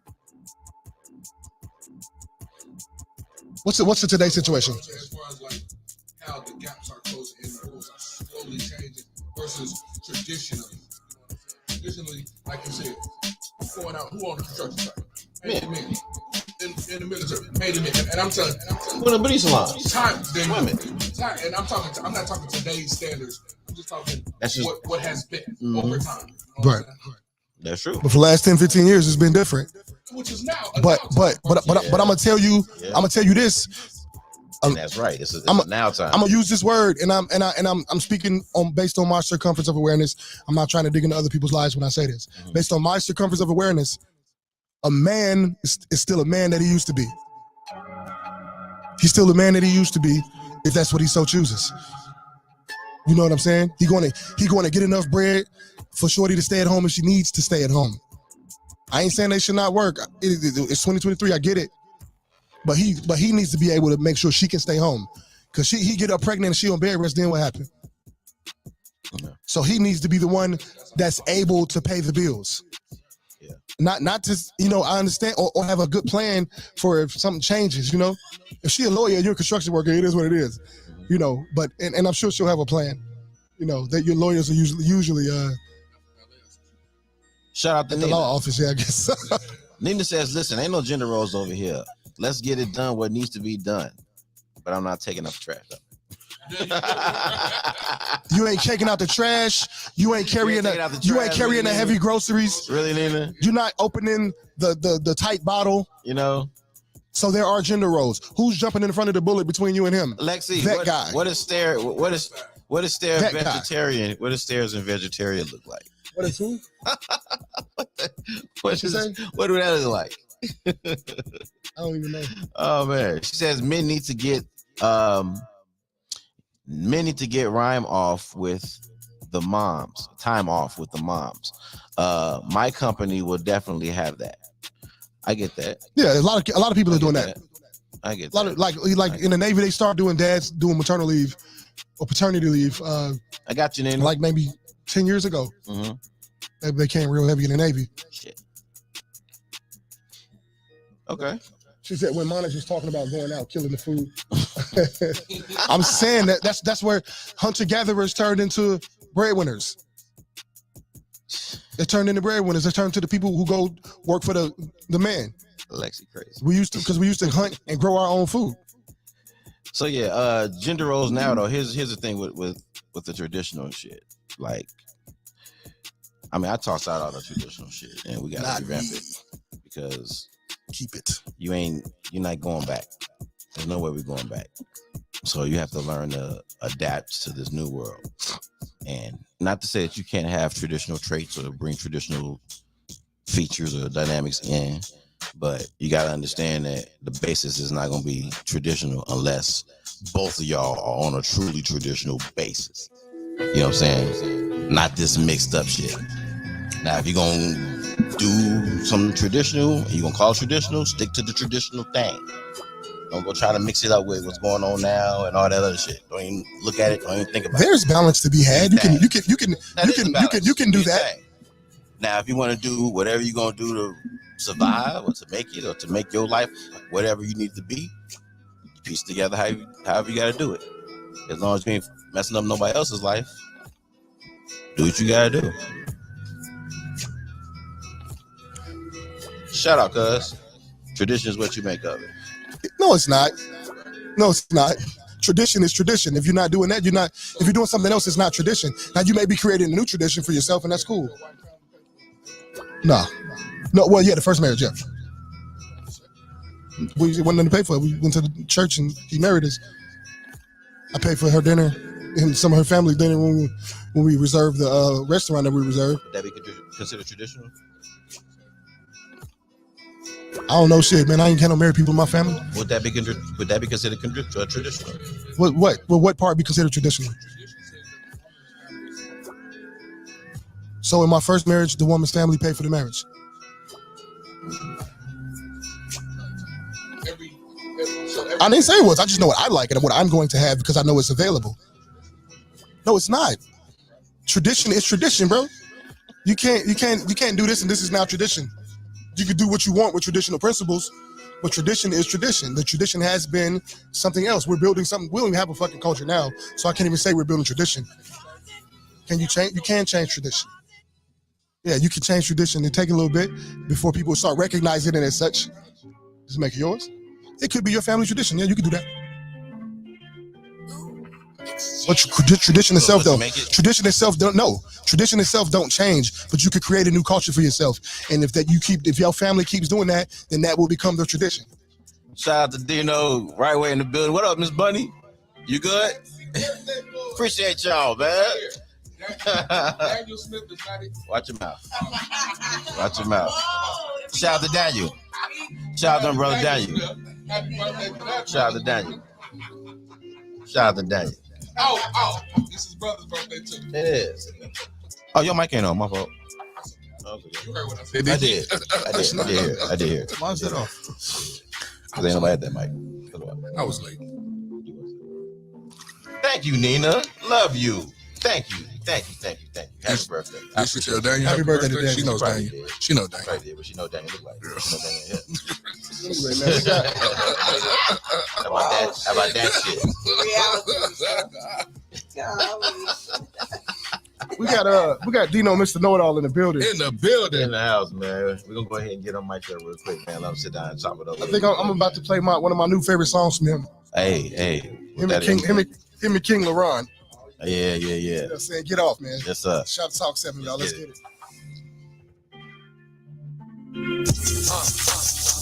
What's the today situation? As far as like how the gaps are closing and the rules are slowly changing versus traditionally. Traditionally, like you said, going out, who on the construction site? Men. In the military, made men. And I'm telling you, what a beauty salon. Women. And I'm not talking today's standards. I'm just talking what has been over time. Right. That's true. But for the last 10, 15 years, it's been different. Which is now. But I'm gonna tell you, this. That's right. It's now time. I'm gonna use this word, and I'm speaking based on my circumference of awareness. I'm not trying to dig into other people's lives when I say this. Mm-hmm. Based on my circumference of awareness, a man is still a man that he used to be. He's still the man that he used to be, if that's what he so chooses. You know what I'm saying? He going to get enough bread for shorty to stay at home if she needs to stay at home. I ain't saying they should not work. It's 2023. I get it. But he needs to be able to make sure she can stay home. Cause he get her pregnant and she on bed rest, then what happened? Yeah. So he needs to be the one that's able to pay the bills. Yeah. Not to, I understand, or have a good plan for if something changes, If she a lawyer, you're a construction worker, it is what it is. But and I'm sure she'll have a plan. That your lawyers are usually shout out to at Nina. the law office, I guess. Nina says, listen, ain't no gender roles over here. Let's get it done what needs to be done. But I'm not taking up the trash. You ain't taking out the trash. You ain't carrying the heavy groceries. Really, Nina? You're not opening the tight bottle. So there are gender roles. Who's jumping in front of the bullet between you and him? Lexi, that guy. What is stare vegetarian? Guy. What does stairs and vegetarian look like? What is who? What do that look like? I don't even know. Oh man, she says men need to get rhyme off with the moms, time off with the moms. My company will definitely have that. I get that. Yeah, a lot of people are doing that. I get a lot that. of like in the Navy, they start doing dads doing maternal leave or paternity leave. I got you, Nina. Like maybe 10 years ago. Mm-hmm. Maybe they came real heavy in the Navy. Shit. Okay. She said when Monica's talking about going out, killing the food. I'm saying that's where hunter-gatherers turned into breadwinners. They turned into breadwinners. They turned to the people who go work for the man. Alexi crazy. We used to hunt and grow our own food. So yeah, gender roles now though. Here's the thing with the traditional shit. Like, I mean, I tossed out all the traditional shit, and we gotta revamp it because keep it. You're not going back. There's no way we're going back. So you have to learn to adapt to this new world. And not to say that you can't have traditional traits or bring traditional features or dynamics in, but you got to understand that the basis is not going to be traditional unless both of y'all are on a truly traditional basis. You know what I'm saying? Not this mixed up shit. Now, if you're going to do something traditional, and you're going to call it traditional, stick to the traditional thing. Don't go try to mix it up with what's going on now and all that other shit. Don't even look at it. Don't even think about it. There's balance to be had. You can do that. Now, if you want to do whatever you're gonna do to survive or to make it or to make your life whatever you need to be, you piece together however you got to do it. As long as you ain't messing up nobody else's life, do what you gotta do. Shout out, cuz. Tradition is what you make of it. No, it's not. Tradition is tradition. If you're not doing that, you're not. If you're doing something else, it's not tradition. Now you may be creating a new tradition for yourself, and that's cool. No. Well, yeah, the first marriage, yeah. We went in to pay for it. We went to the church and he married us. I paid for her dinner and some of her family dinner when we reserved the restaurant that we reserved. Would that be considered traditional? I don't know shit, man. I ain't got no married people in my family. Would that be considered traditional? What part be considered traditional? So in my first marriage, the woman's family paid for the marriage. I didn't say it was. I just know what I like and what I'm going to have because I know it's available. No, it's not. Tradition is tradition, bro. You can't do this and this is now tradition. You could do what you want with traditional principles, but tradition is tradition. The tradition has been something else. We're building something. We don't even have a fucking culture now, so I can't even say we're building tradition. Can you change? You can change tradition. Yeah, you can change tradition and take a little bit before people start recognizing it as such. Just make it yours. It could be your family tradition. Yeah, you can do that. But tradition itself, though, tradition itself don't change. But you could create a new culture for yourself, and if your family keeps doing that, then that will become their tradition. Shout out to Dino, right way in the building. What up, Miss Bunny? You good? Appreciate y'all, man. Watch your mouth. Watch your mouth. Shout out to Daniel. Shout out to brother Daniel. Shout out to Daniel. Shout out to Daniel. Oh, it's his brother's birthday too. It is. Oh, your mic ain't on, my fault. You heard what I said. I did hear. Why is that off? Cause ain't nobody at that mic. I was late. Thank you, Nina. Love you. Thank you. Happy birthday. You should tell Daniel Happy birthday to She knows Probably Daniel. did. She knows Daniel. Right there, but she know Daniel look like. Yeah. She know Daniel here. Anyway, man, How about that shit? we got Dino, Mr. Know-It-All in the building. In the building. In the house, man. We're gonna go ahead and get on mic there real quick, man. Let him sit down and chop it up. I think I'm about to play one of my new favorite songs from him. Hey. Him and King LaRon. Yeah. You know what I'm saying? Get off, man. Yes, sir. Shoptalk 7, y'all. Let's get it.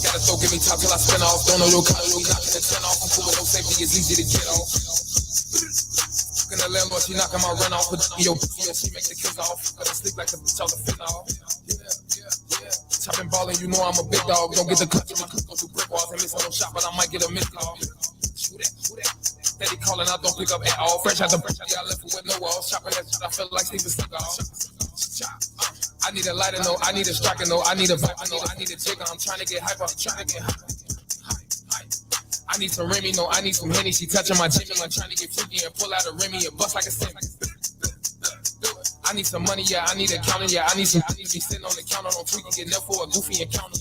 Gotta so give me top till I spin off. Don't know your kind of knocking the 10 off. I'm cool with no safety, it's easy to get off. Fucking the landlord, she knocking my run off. But yo, she make the kids off. Gotta sleep like the bitch on the fin off. Yeah. Chopping ballin', you know I'm a big dog. Don't get the clutch, go through brick walls and miss on no shot, but I might get a miss call. Who that? Steady calling, I don't pick up at all. Fresh out the break, I left it with no walls. Chopping that shit, I feel like Steven Seagal. I need a lighter, no. I need a striker, no. I need a viper, no. I need a jigger. I'm trying to get hyper. I need some Remy, no. I need some Henny. She touching my Jimmy. I'm trying to get freaky and pull out a Remy and bust like a sim. I need some money, yeah. I need a counter, yeah. I need some. I need to be sitting on the counter, don't tweak and get enough for a goofy encounter.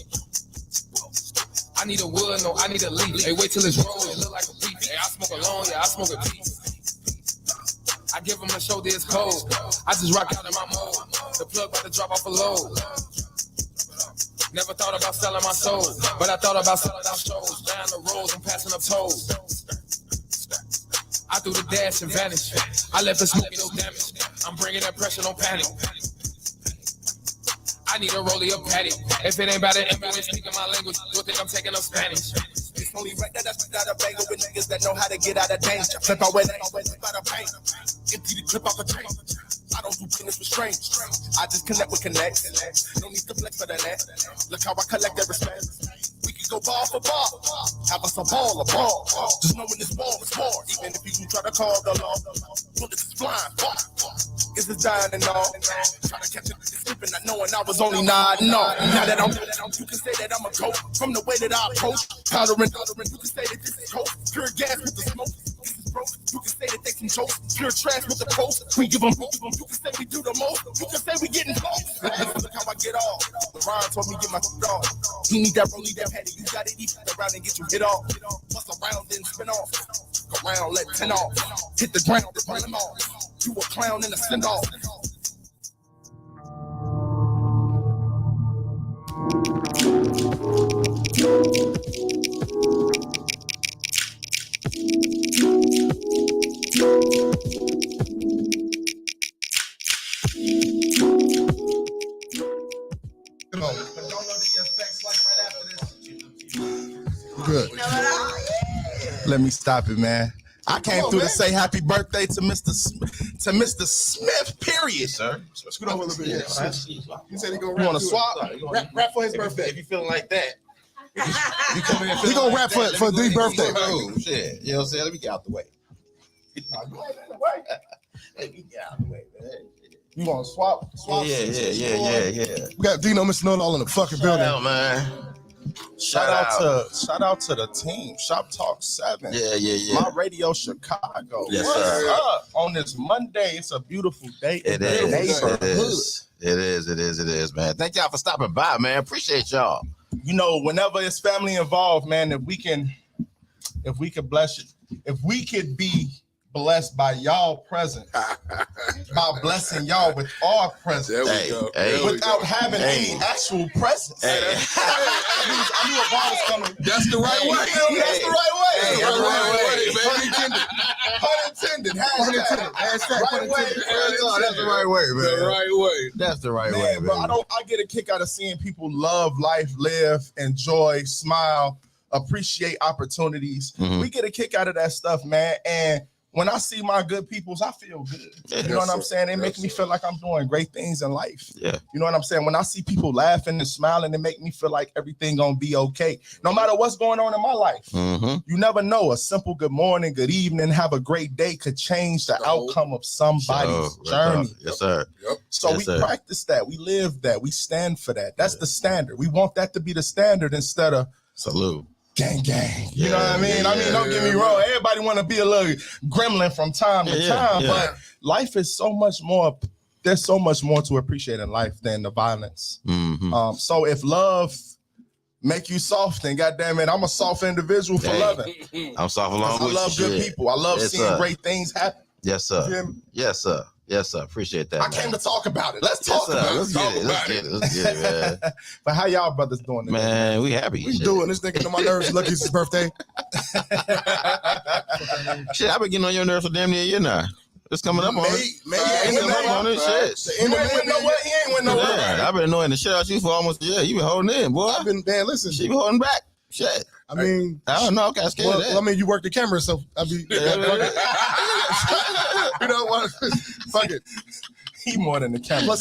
I need a wood, no. I need a leaf. Hey, wait till it's roll. It look like a beef. Hey, I smoke alone, yeah. I smoke a piece. I give them a show, this cold. I just rock out in my mode. The plug about to drop off a load. Never thought about selling my soul, but I thought about selling out shows. Down the roads, I'm passing up tolls. I threw the dash and vanished. I left the smoking, no damage. I'm bringing that pressure, no panic. I need a rollie up patty. If it ain't about it, if you ain't speaking my language, you'll think I'm taking up Spanish. It's only right that I spit out a banger with niggas that know how to get out of danger. Flip out with it, out of pain. Empty the clip off a chain. I don't do business with strangers. I just connect with connects. No need to flex for the net. Look how I collect that respect. We can go ball for ball. Have us a ball, just knowing this ball is war. Even if you do try to call the law. Bullets is flying. Is it dying and all? Try to catch it, slipping, not knowing I was only nodding off. Now that I'm, you can say that I'm a goat. From the way that I approach, powder and you can say that this is hope. Pure gas with the smoke. This is broke. You can say that they some jokes. Pure trash with the post. We give them. You can say we do the most. You can say we getting close. Look how I get off. LeBron told me get my foot off. He need that rollie, that patty. You got it, he flip around and get you hit off. Bust around, then spin off. Go around, let 10 off. Hit the ground, run them off. You a clown in a send off. Good. Let me stop it, man. I came through to say happy birthday to Mr. Smith, period. Sir. Scoot over a little bit. Yeah. He said he gonna You rap. want to swap? Rap for his birthday. If you feeling like that, You come in He gonna rap for D's birthday. oh, shit. You know what I'm saying? Let me get out the way. Let me get out the way, man. You want to swap? Yeah. We got Dino, Mr. Know-It-All in the fucking building. Shout out, man. Shout out to the team, Shoptalk 7. Yeah. My Radio Chicago. Yes, What's sir. up? On this Monday, it's a beautiful day. It is, man. Thank y'all for stopping by, man. Appreciate y'all. You know, whenever it's family involved, man, if we could bless you, if we could be blessed by y'all presence, by blessing y'all with our presence, There we go. without having any actual presence. I knew a ball was coming. That's the right way. That's the right way. That's the right way, Pun intended. Hashtag pun intended. That's the right way, man. The right way. That's the right way, Man, but I get a kick out of seeing people love life, live, enjoy, smile, appreciate opportunities. Mhm. We get a kick out of that stuff, man. And when I see my good peoples, I feel good. You know what I'm saying? It makes me feel like I'm doing great things in life. Yeah. You know what I'm saying? When I see people laughing and smiling, it make me feel like everything gonna be okay. No matter what's going on in my life. Mm-hmm. You never know. A simple good morning, good evening, have a great day could change the outcome of somebody's journey. Yes, sir. Yep. So Yes, we sir. practice that. We live that. We stand for that. That's the standard. We want that to be the standard instead of Salute. gang. You know what I Yeah, mean? yeah, Don't get me wrong. Everybody want to be a little gremlin from time to time, but life is so much more. There's so much more to appreciate in life than the violence. Mm-hmm. So if love make you soft, then goddamn it, I'm a soft individual for loving. I'm soft along with I love you. good people. I love seeing great things happen. Yes, sir. Yes, sir. Yes, sir. Appreciate that. I came to talk about it. Let's talk about it. Let's get it, man. But how y'all brothers doing today? Man, we happy. We doing this nigga on my nerves. Lucky it's his birthday. Shit, I've been getting on your nerves for damn near a year now. It's coming up on it. Maybe It's coming up on it. Shit. He ain't went nowhere. He ain't went nowhere. Yeah, I've been annoying the shit out you for almost a year. You been holding in, boy. I've been, man, listen. She been holding back. Shit. I mean, I don't know. I got scared of that. well, I mean, you work the camera, so I be, you know what? Fuck it. He more than the camera.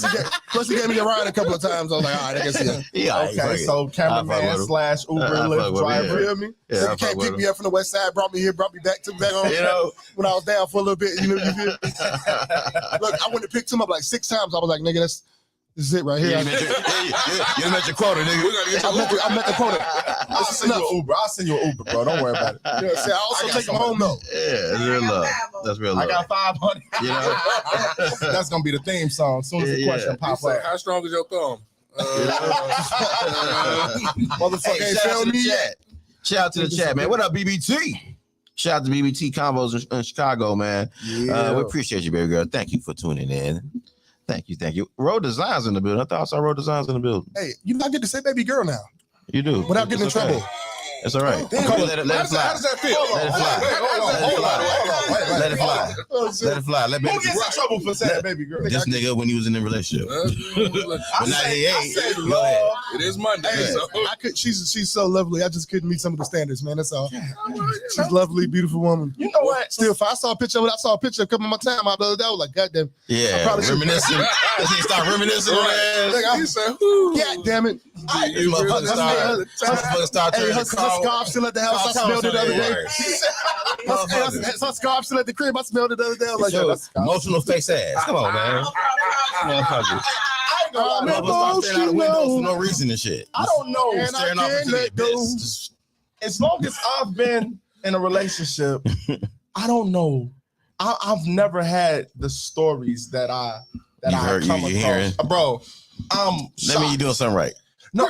Plus he gave me a ride a couple of times. I was like, all right, I guess yeah. Okay, so cameraman / Uber Lyft driver. You feel me? Yeah, Nigga can't pick me up from the west side, brought me here, brought me back home. You know, when I was down for a little bit, you know, you feel me? Look, I went to pick him up like 6 times. I was like, nigga, this is it right here. you met your quota, nigga. I met the quota. I'll send you an Uber. I'll send you an Uber, bro. Don't worry about it. Yeah, see, I also take him home though. Yeah, that's real love. That's real love. I got 500. You know? That's gonna be the theme song. As soon as the question pops up. How strong is your thumb? Motherfucker ain't feel me yet. Shout out to the chat, man. What up, BBT? Shout out to BBT Combos in Chicago, man. Yeah. We appreciate you, baby girl. Thank you for tuning in. Thank you. Road Designs in the building. I thought I saw Road Designs in the building. Hey, you not get to say baby girl now. You do. Without getting in trouble. It's all right. Damn, Let it fly. How does that feel? Let it fly. Let it fly. Let it fly. Let Who gets in trouble for saying baby girl? this nigga when he was in a relationship. But now he ain't. I said Go ahead. love. It is Monday. Hey, So. I could. She's so lovely. I just couldn't meet some of the standards, man. That's all. She's lovely, beautiful woman. You know what? Still, if I saw a picture a couple of my time out the other day, I was like, God damn. Yeah. probably should- Reminiscing. Let's start reminiscing. He said, "Whoo." God damn it. These motherfuckers start Hey, turning her the car. scarf still at the house. I smelled it the other day. Her scarf still at the crib. I smelled it the other day. I was like, Yo, that's emotional face ass. Come on, man. Motherfuckers. I'm Motherfuckers start staring out the windows for emotional. no reason and shit. I don't know. And I Staring off can't into the let go. abyss. As long as I've been in a relationship, I don't know. I've never had the stories that I come across. Bro, I'm That shocked. mean you doing something right. No,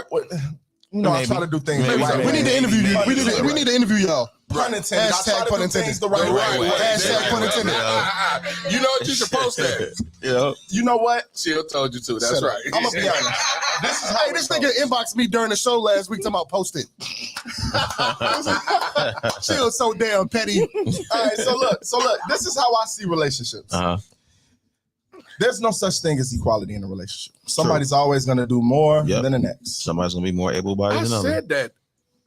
you know, I Maybe. try to do things Maybe. the right We way. need to interview you. We need to interview y'all. Pun intended. I try Hashtag to pun do intended. things the right way. Hashtag pun intended. You know what? You should post that. You know? You know what? She'll told you to. That's Shut up. right. I'm gonna be honest. This is how Hey, this nigga inboxed me during the show last week talking about post it. She was so damn petty. All right, so look. This is how I see relationships. Uh-huh. There's no such thing as equality in a relationship. Somebody's always gonna do more Yep. than the next. Somebody's gonna be more able-bodied I than others. said that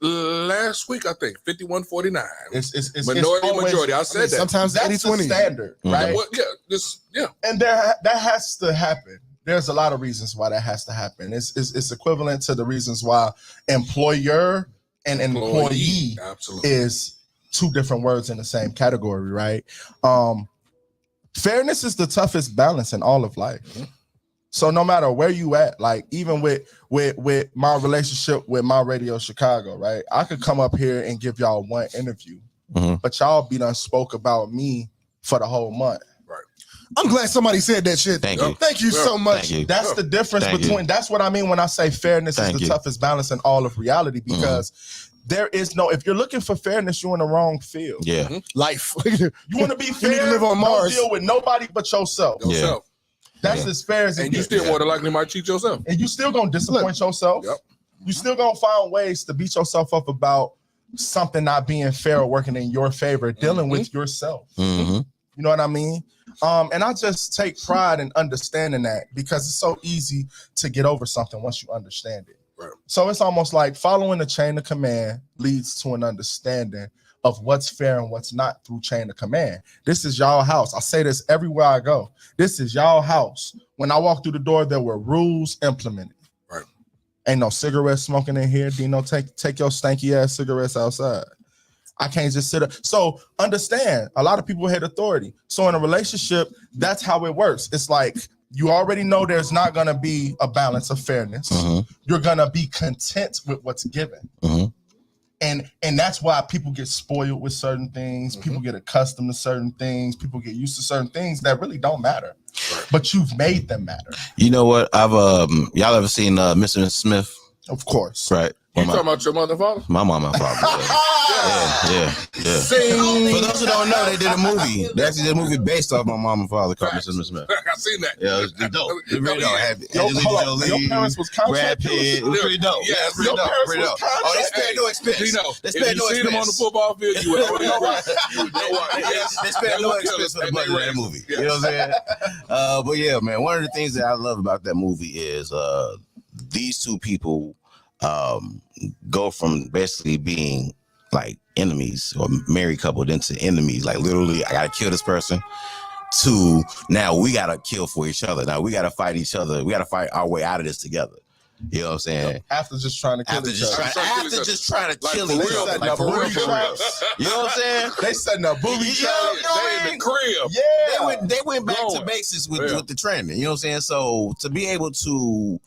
last week, I think, 51-49. It's Minority, always- majority. I said that. Sometimes That's 80-20. the standard, Mhm. right? Well, yeah, And that has to happen. There's a lot of reasons why that has to happen. It's equivalent to the reasons why employer and employee Absolutely. is two different words in the same category, right? Fairness is the toughest balance in all of life. Mhm. So no matter where you at, like even with my relationship with my radio Chicago, right? I could come up here and give y'all one interview, Mhm. but y'all be done spoke about me for the whole month. I'm glad somebody said that shit. Thank you. Thank you so much. Thank you. That's the difference Thank you. between. That's what I mean when I say fairness Thank is the you. toughest balance in all of reality, because there is no. If you're looking for fairness, you're in the wrong field. Yeah. Life. You want to be fair. need to live on Mars. Don't deal with nobody but yourself. Yeah. Yourself. That's as fair as it And you gets. still more than likely might cheat yourself. And you still gonna disappoint yourself. Yep. You still gonna find ways to beat yourself up about something not being fair or working in your favor, dealing with yourself. Mm-hmm. You know what I mean? And I just take pride in understanding that, because it's so easy to get over something once you understand it. Right. So it's almost like following the chain of command leads to an understanding of what's fair and what's not through chain of command. This is y'all house. I say this everywhere I go. This is y'all house. When I walked through the door, there were rules implemented. Right. Ain't no cigarette smoking in here. Dino, take your stanky ass cigarettes outside. I can't just sit up. So understand, a lot of people hate authority. So in a relationship, that's how it works. It's like you already know there's not going to be a balance of fairness. Mhm. You're going to be content with what's given. Mhm. And that's why people get spoiled with certain things. People get accustomed to certain things. People get used to certain things that really don't matter. But you've made them matter. You know what? I've y'all ever seen Mr. and Smith? Of course. Right. You talking about your mother and father? My mom and father. Yeah. For those who don't know, they did a movie. They actually did a movie based off my mom and father called Mr. and Smith. I seen that. Yeah, it was dope. It really dope. Had Your Angelina Jolie, parents was Brad Pitt. It was pretty dope. Yeah, It was pretty your dope. parents Pretty was dope. conscious. Oh, they spared no expense. They spared no if you seen them on the expense. football field, you would know what. They spent no expense for the budget of that movie. You know what I'm saying? But yeah, man, one of the things that I love about that movie is these two people go from basically being like enemies or married couple then to enemies. Like literally, I gotta kill this person. To now we gotta kill for each other. Now we gotta fight each other. We gotta fight our way out of this together. You know what I'm saying? After just trying to kill After each just other. trying to kill for each real, other. like Like for real, booby for real. traps. You know what I'm saying? They setting up booby You traps. know what They I in mean? the crib. Yeah. They went back to Growing. basics with the training. You know what I'm saying? So to be able to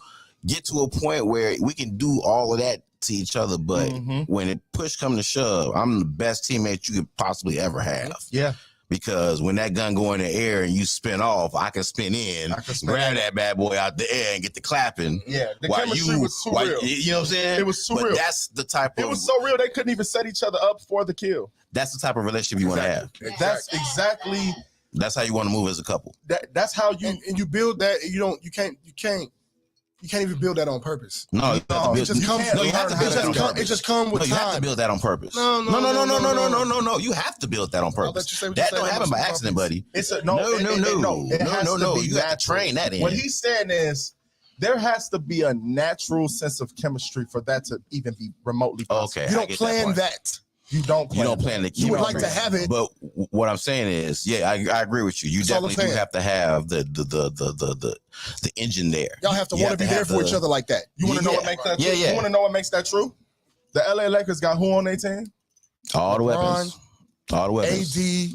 get to a point where we can do all of that to each other, but when it push come to shove, I'm the best teammate you could possibly ever have. Yeah. Because when that gun go in the air and you spin off, I can spin in, grab that bad boy out the air and get the clapping. Yeah. The While chemistry was too real. You know what I'm saying? It was too but real. That's the type of It was so real they couldn't even set each other up for the kill. that's the type of relationship you want to have. That's exactly That's how you want to move as a couple. that's how you And you build that. You can't even build that on purpose. No, you have to build, it just comes. no, you have to build that on purpose. It just comes with No, you time. have to build that on purpose. No. No. You have to build that on let you purpose. say what you That say don't about happen by some accident, buddy. it's a No. It has to be You have to natural. train that in. What he's saying is there has to be a natural sense of chemistry for that to even be remotely possible. Okay, You I don't get plan point. that. You don't plan. You don't plan to keep You would it. like to have it. But what I'm saying is, yeah, I agree with you. You That's all I'm definitely do saying. have to have the engine there. Y'all have to You want to be there have for the- each other like that. You want to know what makes that true? Yeah. You want to know what makes that true? The LA Lakers got who on their team? All the LeBron, weapons. All the weapons. AD,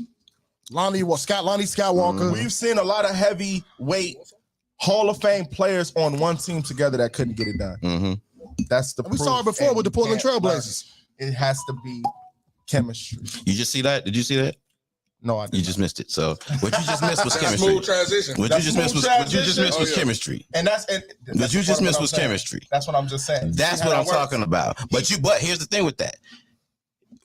Lonnie Skywalker. We've seen a lot of heavyweight Hall of Fame players on one team together that couldn't get it done. Mm-hmm. That's the We proof, saw it before and with the you Portland can't learn Trailblazers. it. It has to be chemistry. You just see that? Did you see that? No, I didn't. You just missed it. So what you just missed was That's chemistry. smooth transition. What That's you just missed was Oh, yeah. chemistry. And that's What you just missed was chemistry. That's what I'm just saying. That's See how what I'm that works? talking about. But here's the thing with that.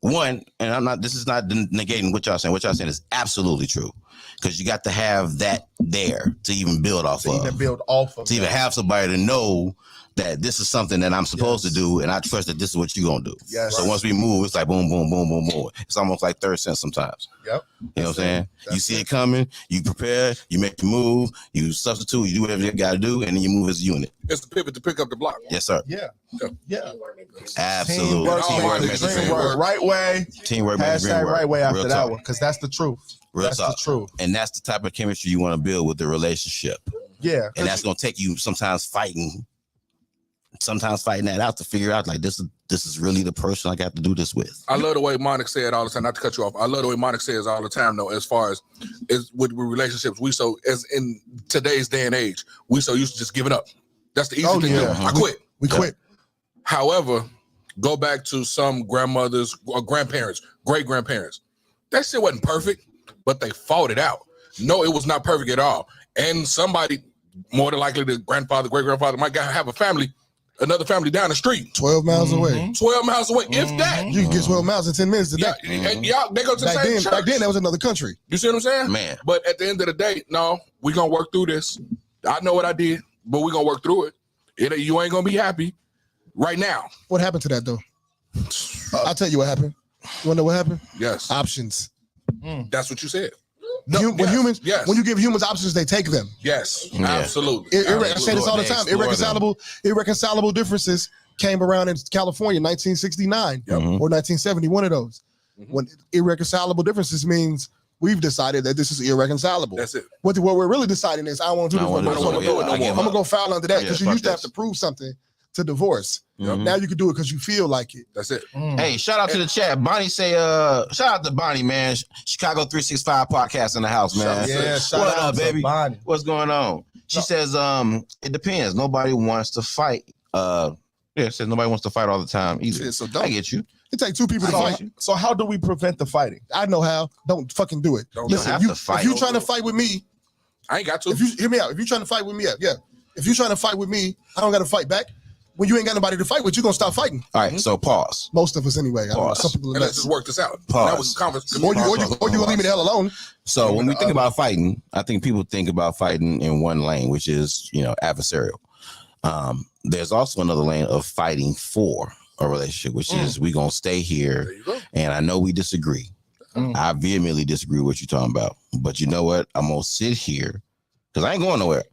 One, and this is not negating what y'all saying. What y'all saying is absolutely true. Because you got to have that there to even build off To of. even build off of To even that. have somebody to know that this is something that I'm supposed Yes. to do, and I trust that this is what you're gonna do. Yes. So once we move, it's like boom, boom, boom, boom, boom. It's almost like third sense sometimes. Yep. You know what I'm saying? You That's see it. it coming, you prepare, you make the move, you substitute, you do whatever you gotta do, and then you move as a unit. It's the pivot to pick up the block. Yes, sir. Yeah. Yeah. Absolutely. Teamwork, Teamwork makes makes the the dream dream work. work. Right way. Teamwork makes the dream Hashtag work. right way after Real that talk. one. Because that's the truth. Real That's talk. the truth. And that's the type of chemistry you want to build with the relationship. Yeah. And that's gonna take you sometimes fighting that out to figure out like this is really the person I got to do this with. I love the way Monica said all the time. Not to cut you off. I love the way Monica says all the time though. As far as with relationships, we so as in today's day and age, we so used to just giving up. That's the easy thing to do. I quit. We quit. However, go back to some grandmothers or grandparents, great grandparents. That shit wasn't perfect, but they fought it out. No, it was not perfect at all. And somebody, more than likely the grandfather, great grandfather, might have a family, another family down the street, 12 miles away. 12 miles away, if that. You can get 12 miles in 10 minutes today. Yeah, and y'all, they go to the Back same then, church. back then, that was another country. You see what I'm saying? Man. But at the end of the day, no, we're going to work through this. I know what I did, but we're going to work through it. You ain't going to be happy right now. What happened to that, though? I'll tell you what happened. You want to know what happened? Yes. Options. That's what you said. When you give humans options, they take them. Yes, Yeah. absolutely. I say this all the They time. explore Irreconcilable differences came around in California in 1969 or 1970, one of those. When irreconcilable differences means we've decided that this is irreconcilable. That's it. What we're really deciding is I don't want to do this. I no don't more. wanna do it no more. I'm gonna go file under that because Yeah, you used to fuck have this. to prove something to divorce. Mhm. Now you can do it because you feel like it. That's it. Hey, shout out to the chat. Bonnie say, shout out to Bonnie, man. Chicago 365 podcast in the house, man. Yeah, shout What out up, to baby? Bonnie. What's going on? She says, it depends. Nobody wants to fight. It says nobody wants to fight all the time either. So don't. I get you. It takes two people to fight. So how do we prevent the fighting? I know how. Don't fucking do it. Listen, have to fight. if you trying to fight with me, I ain't got to. if you hear me out, if you trying to fight with me, yeah. If you trying to fight with me, I don't got to fight back. When you ain't got nobody to fight with, you gonna stop fighting. All right, so pause. Most of us anyway. I mean, some people are And let's just work this out. Pause. That was conversation. Or you gonna leave me the hell alone. So when we think about fighting, I think people think about fighting in one lane, which is, adversarial. There's also another lane of fighting for a relationship, which is we gonna stay here. There you go. And I know we disagree. I vehemently disagree with what you're talking about. But you know what? I'm gonna sit here because I ain't going nowhere.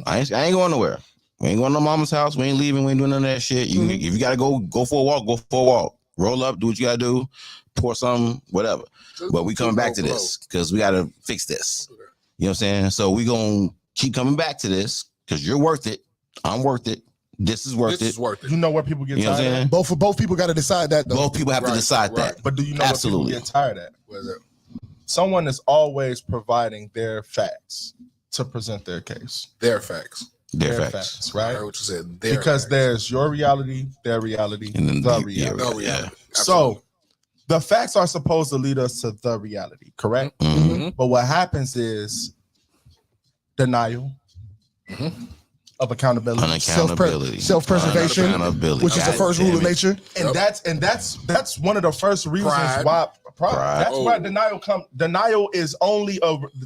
I ain't going nowhere. We ain't going to mama's house. We ain't leaving. We ain't doing none of that shit. If you gotta go for a walk, go for a walk. Roll up, do what you gotta do, pour something, whatever. But we coming back to this because we gotta fix this. You know what I'm saying? So we gonna keep coming back to this because you're worth it. I'm worth it. This is worth it. You know where people get You know what I'm tired saying? at? Both people got to decide that. Though. Both people have to decide that. But do you know Absolutely. where people get tired at? Someone is always providing their facts to present their case. Their facts. Their facts. I right? heard what you said. Because facts. there's your reality, their reality, And then the the reality. No reality. So the facts are supposed to lead us to the reality, correct? But what happens is denial of accountability. Unaccountability. Self-preservation, Accountability. which is the God first damn rule of it. nature. And that's one of the first reasons Pride. why Pride. that's why denial comes. Denial is only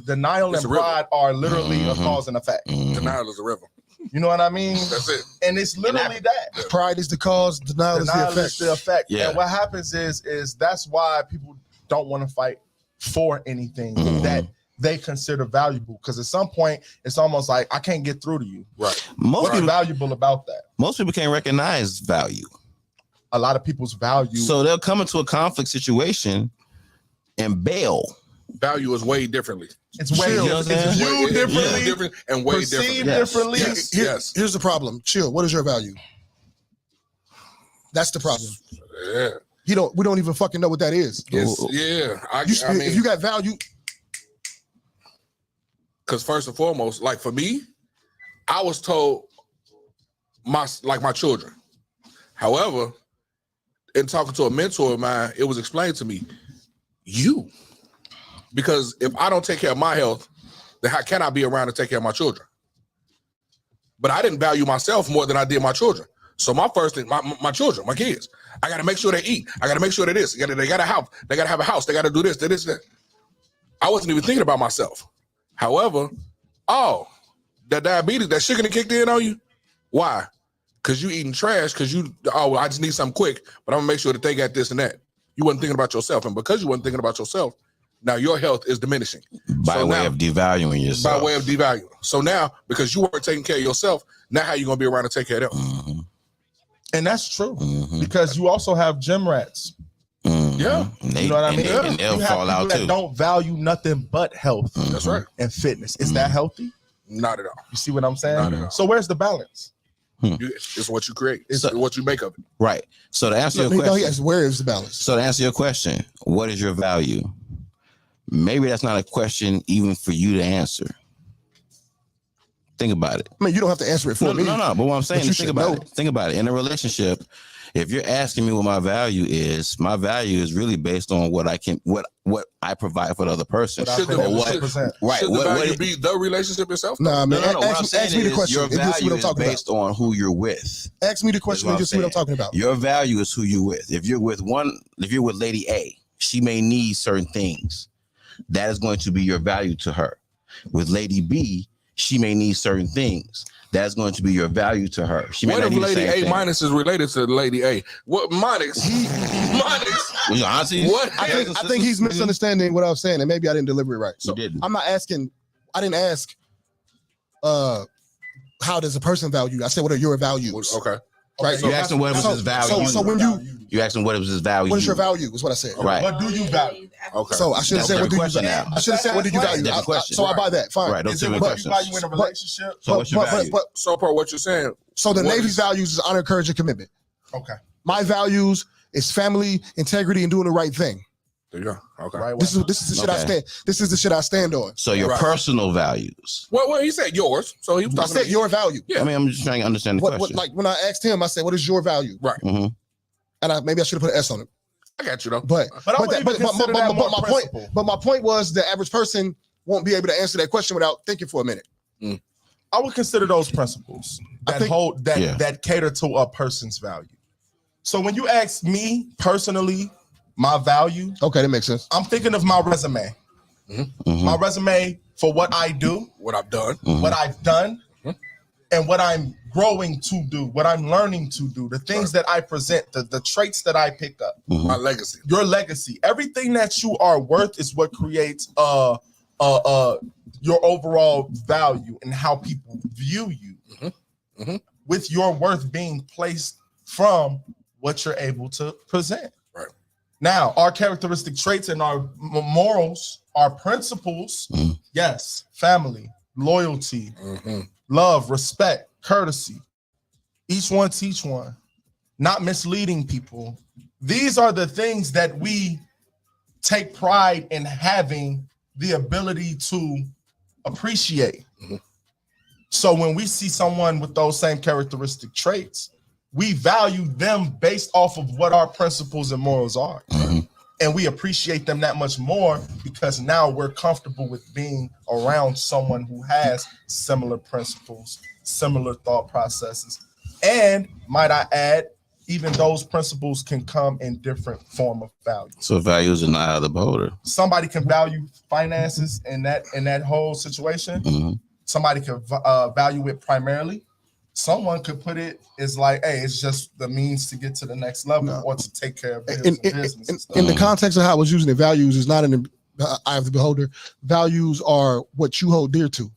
denial It's and a river. pride are literally a cause and effect. Denial is a river. You know what I mean? That's it. And it's literally that. Pride is the cause, denial is the Denial effect. is the effect. Yeah. And what happens is that's why people don't want to fight for anything that they consider valuable. Because at some point, it's almost like I can't get through to you. Right. What's valuable about that? Most people can't recognize value. A lot of people's value. So they'll come into a conflict situation and bail. Value is way differently. It's way You know what I'm it's saying? viewed differently, different and way perceived differently. differently. Yes. Here's the problem. Chill. What is your value? That's the problem. Yeah. We don't even fucking know what that is. If you got value, because first and foremost, like for me, I was told my children. However, in talking to a mentor of mine, it was explained to me, because if I don't take care of my health, then how can I be around to take care of my children? But I didn't value myself more than I did my children. So my first thing, my children, my kids, I got to make sure they eat. I got to make sure they this. They got to have. They got to have a house. They got to do this. That. I wasn't even thinking about myself. However, that diabetes, that sugar that kicked in on you. Why? Because you eating trash. Because I just need something quick. But I'm gonna make sure that they got this and that. You wasn't thinking about yourself, and because you wasn't thinking about yourself, now your health is diminishing By way of devaluing yourself. By way of devaluing. So now, because you weren't taking care of yourself, now how you gonna be around to take care of them? And that's true because you also have gym rats. Yeah, you know what I mean. And they'll you have fall out people too. that don't value nothing but health. That's right. And fitness. Is that healthy? Not at all. You see what I'm saying? Not at all. So where's the balance? It's what you create. It's what you make of it. Right. So to answer your no, question, yes, where is the balance? So to answer your question, what is your value? Maybe that's not a question even for you to answer. Think about it. I mean, you don't have to answer it for me. No. But what I'm saying you is think about it. Think about it. In a relationship, if you're asking me what my value is really based on what I provide for the other person. Should the value be the relationship itself? Nah, man. No. What I'm saying ask me the is question. your This is what value I'm is talking based on who you're with. Ask me the question and just what I'm talking about. Your value is who you're with. If you're with Lady A, she may need certain things. That is going to be your value to her. With Lady B, she may need certain things. That's going to be your value to her. She may What not if need the Lady same A thing. minus is related to Lady A? What minus? Minus? What? I think he's misunderstanding what I was saying, and maybe I didn't deliver it right. So You didn't. I'm not asking. I didn't ask. How does a person value? I said, what are your values? Okay. Right. You asked him what was his value. So when you asked him what was his value. what is your value? Is what I said. Right. What do you value? Okay. So I should have That's said, what do you question value? now. I should have said, what do you value? Different question. So I buy that. Fine. Right. Those Is it two what questions. you value in a relationship? So what's your value? So, per what you're saying, So the what Navy's is- values is honor, courage, and commitment. Okay. My values is family, integrity, and doing the right thing. there you go. Okay. Right. This is the shit I Okay. stand. This is the shit I stand on. So your Right. personal values. Well, he said yours, so he was I talking said to your value. Yeah. I mean, I'm just trying to understand the What question. like when I asked him, I said, what is your value? Right. Mm-hmm. and maybe I should have put an S on it. I got you though. But my point was the average person won't be able to answer that question without thinking for a minute. I would consider those principles that cater to a person's value. So when you ask me personally, my value, okay, that makes sense. I'm thinking of my resume. My resume for what I do, what I've done, what I've done, and what I'm growing to do, what I'm learning to do, the things that I present, the traits that I pick up. My legacy. Your legacy. Everything that you are worth is what creates your overall value and how people view you. With your worth being placed from what you're able to present. Right. Now, our characteristic traits and our morals, our principles, yes, family, loyalty, love, respect, courtesy. Each one teach one. Not misleading people. These are the things that we take pride in having the ability to appreciate. So when we see someone with those same characteristic traits, we value them based off of what our principles and morals are. And we appreciate them that much more because now we're comfortable with being around someone who has similar principles, similar thought processes. And might I add, even those principles can come in different form of value. So values in the eye of the beholder. Somebody can value finances in that whole situation. Somebody could value it primarily. Someone could put it as like, hey, it's just the means to get to the next level or to take care of business. In the context of how I was using it, values is not in the eye of the beholder. Values are what you hold dear to.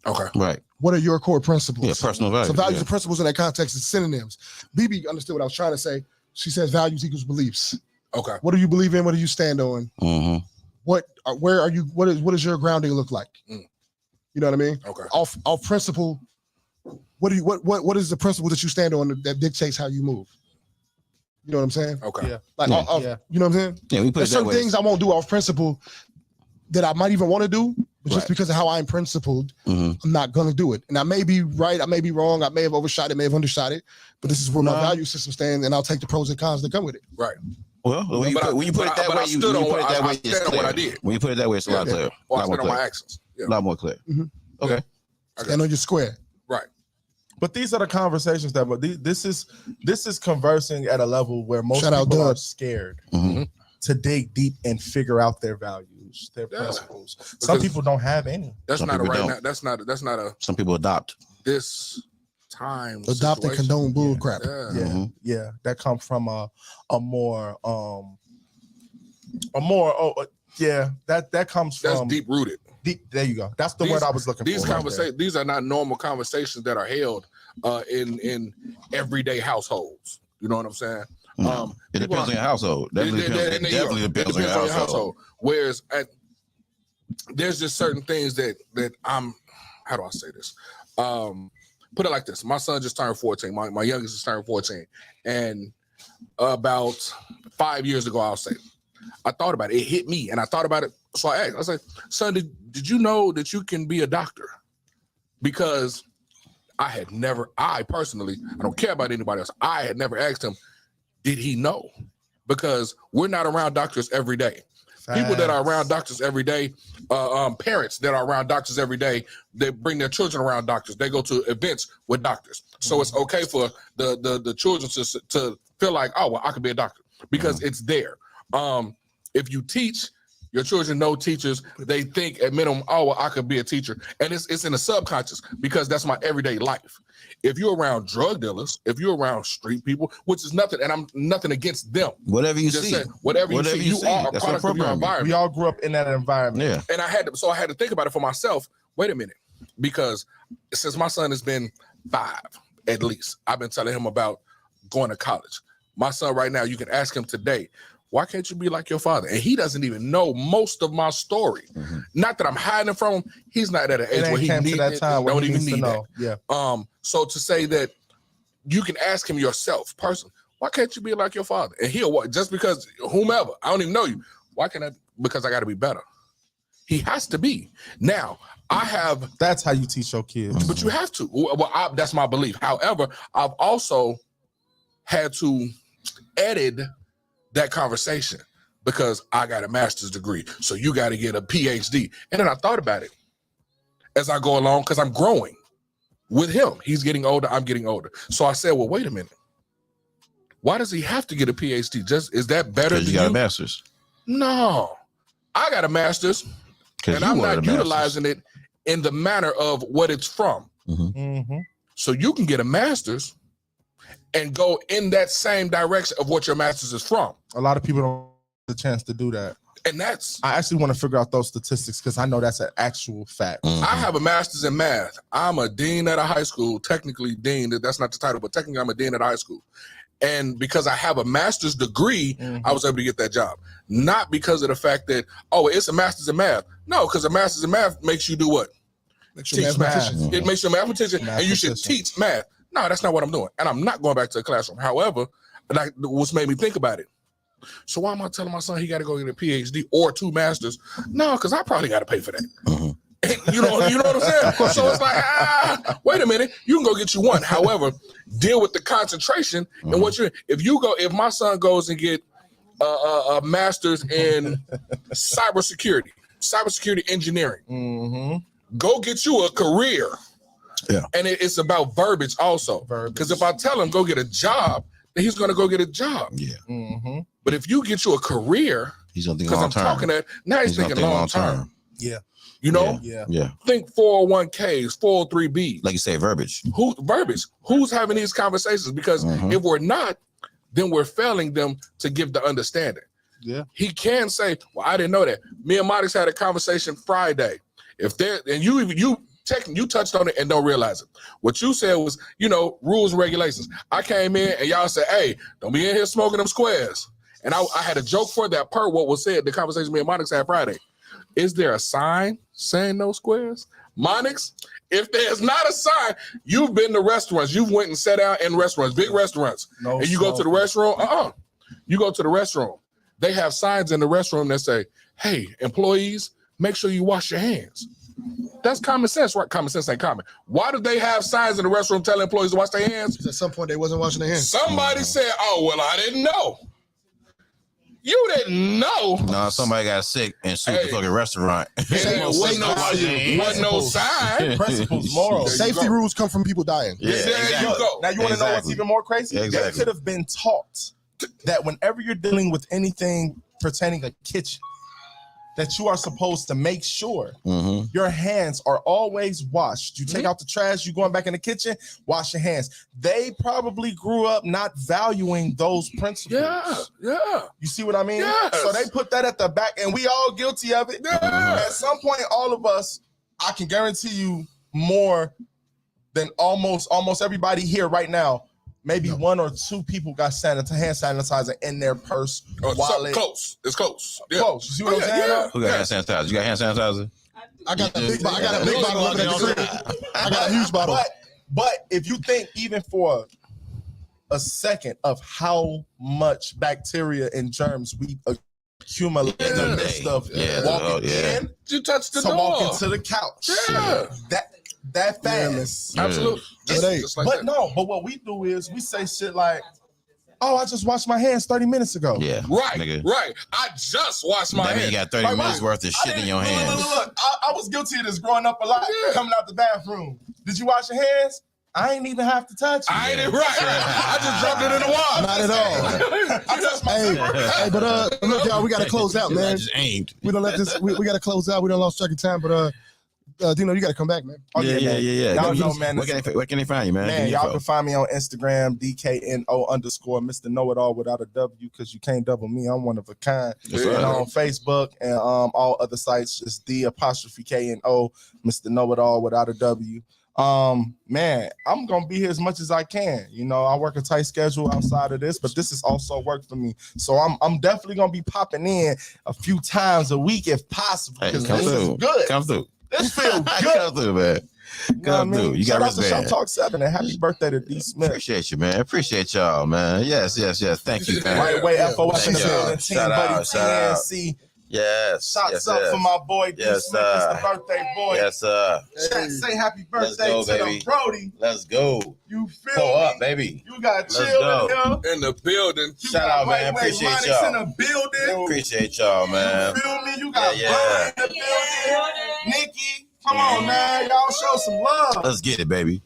Okay. Right. What are your core principles? Yeah, personal values. So values and principles in that context is synonyms. BB understood what I was trying to say. She says values equals beliefs. Okay. What do you believe in? What do you stand on? Where are you? What does your grounding look like? You know what I mean? Okay. Off principle. What is the principle that you stand on that dictates how you move? You know what I'm saying? Okay. Yeah. Like, you know what I'm saying? Yeah, we put There's it that certain way. things I won't do off principle that I might even want to do, but just because of how I'm principled, I'm not gonna do it. And I may be right, I may be wrong, I may have overshot it, may have undershot it, but this is where my value system stands, and I'll take the pros and cons that come with it. Right. Well, when you put it that way, it's clear. When you put it that way, it's a lot clearer. Well, I stand on my actions. A lot more clear. Okay. Stand on your square. Right. But these are the conversations that, this is conversing at a level where most Shout out people are Doug. scared to dig deep and figure out their values, their principles. Some people don't have any. That's Some not a people right don't. now. That's not a Some people adopt. this time. Adopt and situation. condone bull crap. Yeah, that comes from that comes from That's deep rooted. There you go. That's the word I was looking These for. conversations, these are not normal conversations that are held in everyday households. You know what I'm saying? It depends on your household. Definitely depends on your household. Whereas there's just certain things that I'm. How do I say this? Put it like this: my son just turned 14. My youngest just turned 14, and about 5 years ago, I'll say, I thought about it. It hit me, and I thought about it. So I asked. I said, "Son, did you know that you can be a doctor?" Because I personally, I don't care about anybody else. I had never asked him, did he know? Because we're not around doctors every day. People that are around doctors every day, parents that are around doctors every day, they bring their children around doctors. They go to events with doctors. So it's okay for the children to feel like, oh, well, I could be a doctor because it's there. If you teach, your children know teachers, they think at minimum, oh, well, I could be a teacher. And it's in the subconscious because that's my everyday life. If you're around drug dealers, if you're around street people, which is nothing, and I'm nothing against them. Whatever you Just see. whatever you see, you are a That's product of your environment. We all grew up in that environment. Yeah. And I had to think about it for myself. Wait a minute, because since my son has been 5, at least, I've been telling him about going to college. My son right now, you can ask him today, why can't you be like your father? And he doesn't even know most of my story. Not that I'm hiding it from him. He's not at an age where he needs that time. Don't even need that. Yeah. So to say that you can ask him yourself, personally, why can't you be like your father? And he'll what? Just because whomever, I don't even know you. Why can't I? Because I got to be better. He has to be. Now, That's how you teach your kids. but you have to. Well, that's my belief. However, I've also had to edited that conversation because I got a master's degree, so you got to get a PhD. And then I thought about it as I go along because I'm growing with him. He's getting older, I'm getting older. So I said, well, wait a minute. Why does he have to get a PhD? Is that better than you? You got a master's. No, I got a master's, and I'm not utilizing it in the manner of what it's from. So you can get a master's and go in that same direction of what your master's is from. A lot of people don't have the chance to do that. And that's... I actually want to figure out those statistics because I know that's an actual fact. I have a master's in math. I'm a dean at a high school. Technically dean, that's not the title, but technically I'm a dean at a high school. And because I have a master's degree, I was able to get that job. Not because of the fact that, oh, it's a master's in math. No, because a master's in math makes you do what? Teach math. It makes you a mathematician, and you should teach math. No, that's not what I'm doing. And I'm not going back to the classroom. However, that what's made me think about it. So why am I telling my son he got to go get a PhD or 2 masters? No, because I probably got to pay for that. You know what I'm saying? So it's like, wait a minute, you can go get you one. However, deal with the concentration and what you're. If my son goes and get a master's in cybersecurity engineering, go get you a career. Yeah, and it's about verbiage also. Because if I tell him go get a job, then he's going to go get a job. Yeah. But if you get you a career, he's going to think long term. I'm talking now he's thinking long term. Yeah. You know? Yeah. Think 401ks, 403b. Like you say, verbiage. Who's having these conversations? Because if we're not, then we're failing them to give the understanding. Yeah. He can say, well, I didn't know that. Me and Modix had a conversation Friday. If there, and you touched on it and don't realize it. What you said was, rules and regulations. I came in and y'all said, hey, don't be in here smoking them squares. And I had a joke for that per what was said, the conversation me and Modix had Friday. Is there a sign saying no squares? Monix, if there's not a sign, you've been to restaurants. You've went and sat down in restaurants, big restaurants. No, and you go to the restroom, You go to the restroom. They have signs in the restroom that say, hey, employees, make sure you wash your hands. That's common sense, right? Common sense ain't common. Why do they have signs in the restroom telling employees to wash their hands? At some point, they wasn't washing their hands. Somebody said, oh, well, I didn't know. You didn't know. No, somebody got sick and sued the fucking restaurant. Wasn't no sign. Principles, morals. Safety rules come from people dying. Yeah, exactly. You go. Now you want to know what's even more crazy? Exactly. They could have been taught that whenever you're dealing with anything pertaining to kitchen, that you are supposed to make sure your hands are always washed. You take out the trash, you going back in the kitchen, wash your hands. They probably grew up not valuing those principles. Yeah. You see what I mean? Yes. So they put that at the back, and we all guilty of it. Yeah. At some point, all of us, I can guarantee you more than almost everybody here right now. Maybe 1 or 2 people got hand sanitizer in their purse, wallet. Close. It's close. Yeah. Close. You see what I'm saying? Yeah. Who got hand sanitizer? You got hand sanitizer? I got a big bottle over there. I got a huge bottle. But if you think even for a second of how much bacteria and germs we accumulate in the midst of walking in, you touched the to door. walk into the couch. Yeah. That fast. Absolutely. Just like But that. no, but what we do is we say shit like, oh, I just washed my hands 30 minutes ago. Yeah. Right, nigga. right. I just washed my That mean hands. you got 30 minutes worth of shit in your hands. Look, I was guilty of this growing up a lot, coming out the bathroom. Did you wash your hands? I ain't even have to touch it. I ain't it right. I just dropped it in the water. Not at all. I touched my Hey, but look, y'all, we got to close out, I man. just aimed. We don't let this. We got to close out. We don't lost track of time, but Dino, you got to come back, man. Oh, Yeah. Y'all know, man. Where can they find you, man? Man, y'all can find me on Instagram, DKNO_, Mr. Know It All without a W, because you can't double me. I'm one of a kind. That's And right. on Facebook and all other sites, just D_KNO, Mr. Know It All without a W. Man, I'm gonna be here as much as I can. I work a tight schedule outside of this, but this is also work for me. So I'm definitely gonna be popping in a few times a week if possible, Hey, because come this is through. good. Come through. This feels good. Come through, man. Come through. You got Shout out to wristband. Shoptalk 7 and happy birthday to D Smith. Appreciate you, man. Appreciate y'all, man. Yes. Thank you, man. Right away, FOS in the Thank y'all. building, Team Shout Buddy, out, shout out. TNC, Yes. Shots yes, up yes. for my boy D Yes, Smith. It's sir. the birthday boy. Yes, sir. Chat, say happy Let's birthday go, to baby. the Brody. Let's go. You feel Pull me? up, baby. You got Let's chill go. in here. In the building. You Shout got out, man. Lightweight Appreciate Money's y'all. in the building. Appreciate y'all, man. You feel me? You got Yeah, Brian in the building. Nikki, come on, man. Y'all show some love. Let's get it, baby.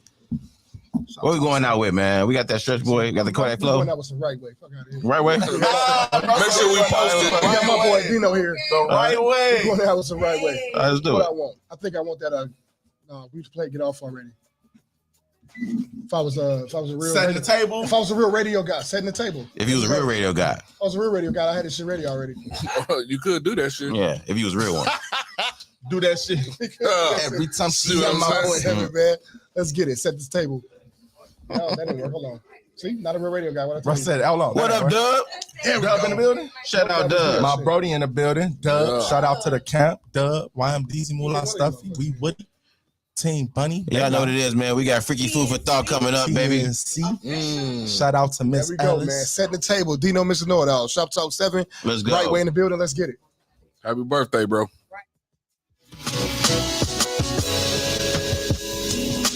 What we going out with, man? We got that stretch boy. Got the Kodak We going flow. out with some right way. Fuck out of here. Right way. Make sure we post it. I got my boy Dino here. The right way. We going out with some right way. Let's do What it. I want. I think I want that. We played Get Off already. If I was a real Setting the table. If I was a real radio guy, setting the table. If he was a real radio guy. If I was a real radio guy, I had this shit ready already. You could do that shit. Yeah, if he was a real one. Do that shit. Every time she See what hear I'm my saying? voice. Damn it, man. Let's get it. Set this table. No, that didn't work. Hold on. See, not a real radio guy. What I tell Bro you? said, hold on. What up, Dub? Dub in the building? Shout out, Dub. My Brody in the building. Dub. Yeah. Shout out to the camp. Dub. YMDZ Moolah Stuffy. We Woody. Team Bunny. Y'all know what it is, man. We got Freaky Food for Thought coming up, baby. TNC. Shout out to There Miss we go, Ellis. man. Setting the table. Dino, Mr. Know-It-All. Shoptalk 7. Let's go. Right way in the building. Let's get it. Happy birthday, bro.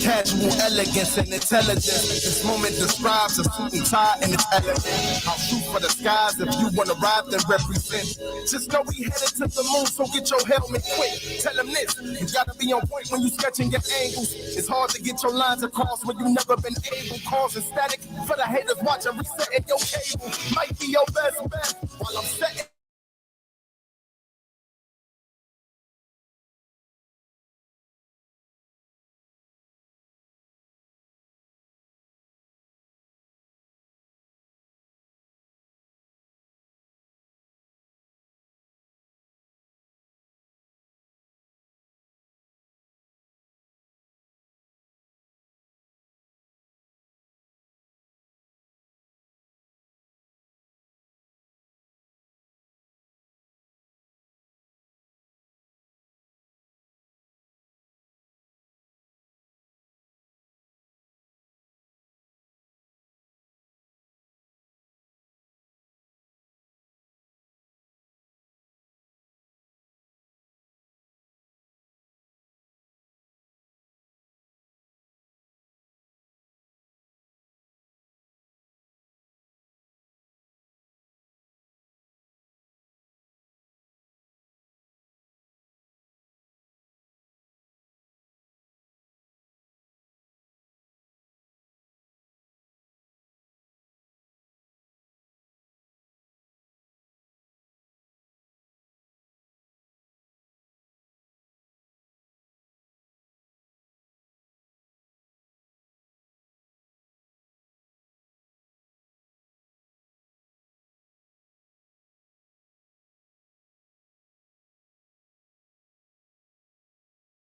Casual elegance and intelligence. This moment describes a suit and tie and its elegant. I'll shoot for the skies if you want to ride then represent. Just know we headed to the moon, so get your helmet quick. Tell them this, you gotta be on point when you sketching your angles. It's hard to get your lines across when you never been able. Causing static for the haters watching, resetting your cable. Might be your best bet.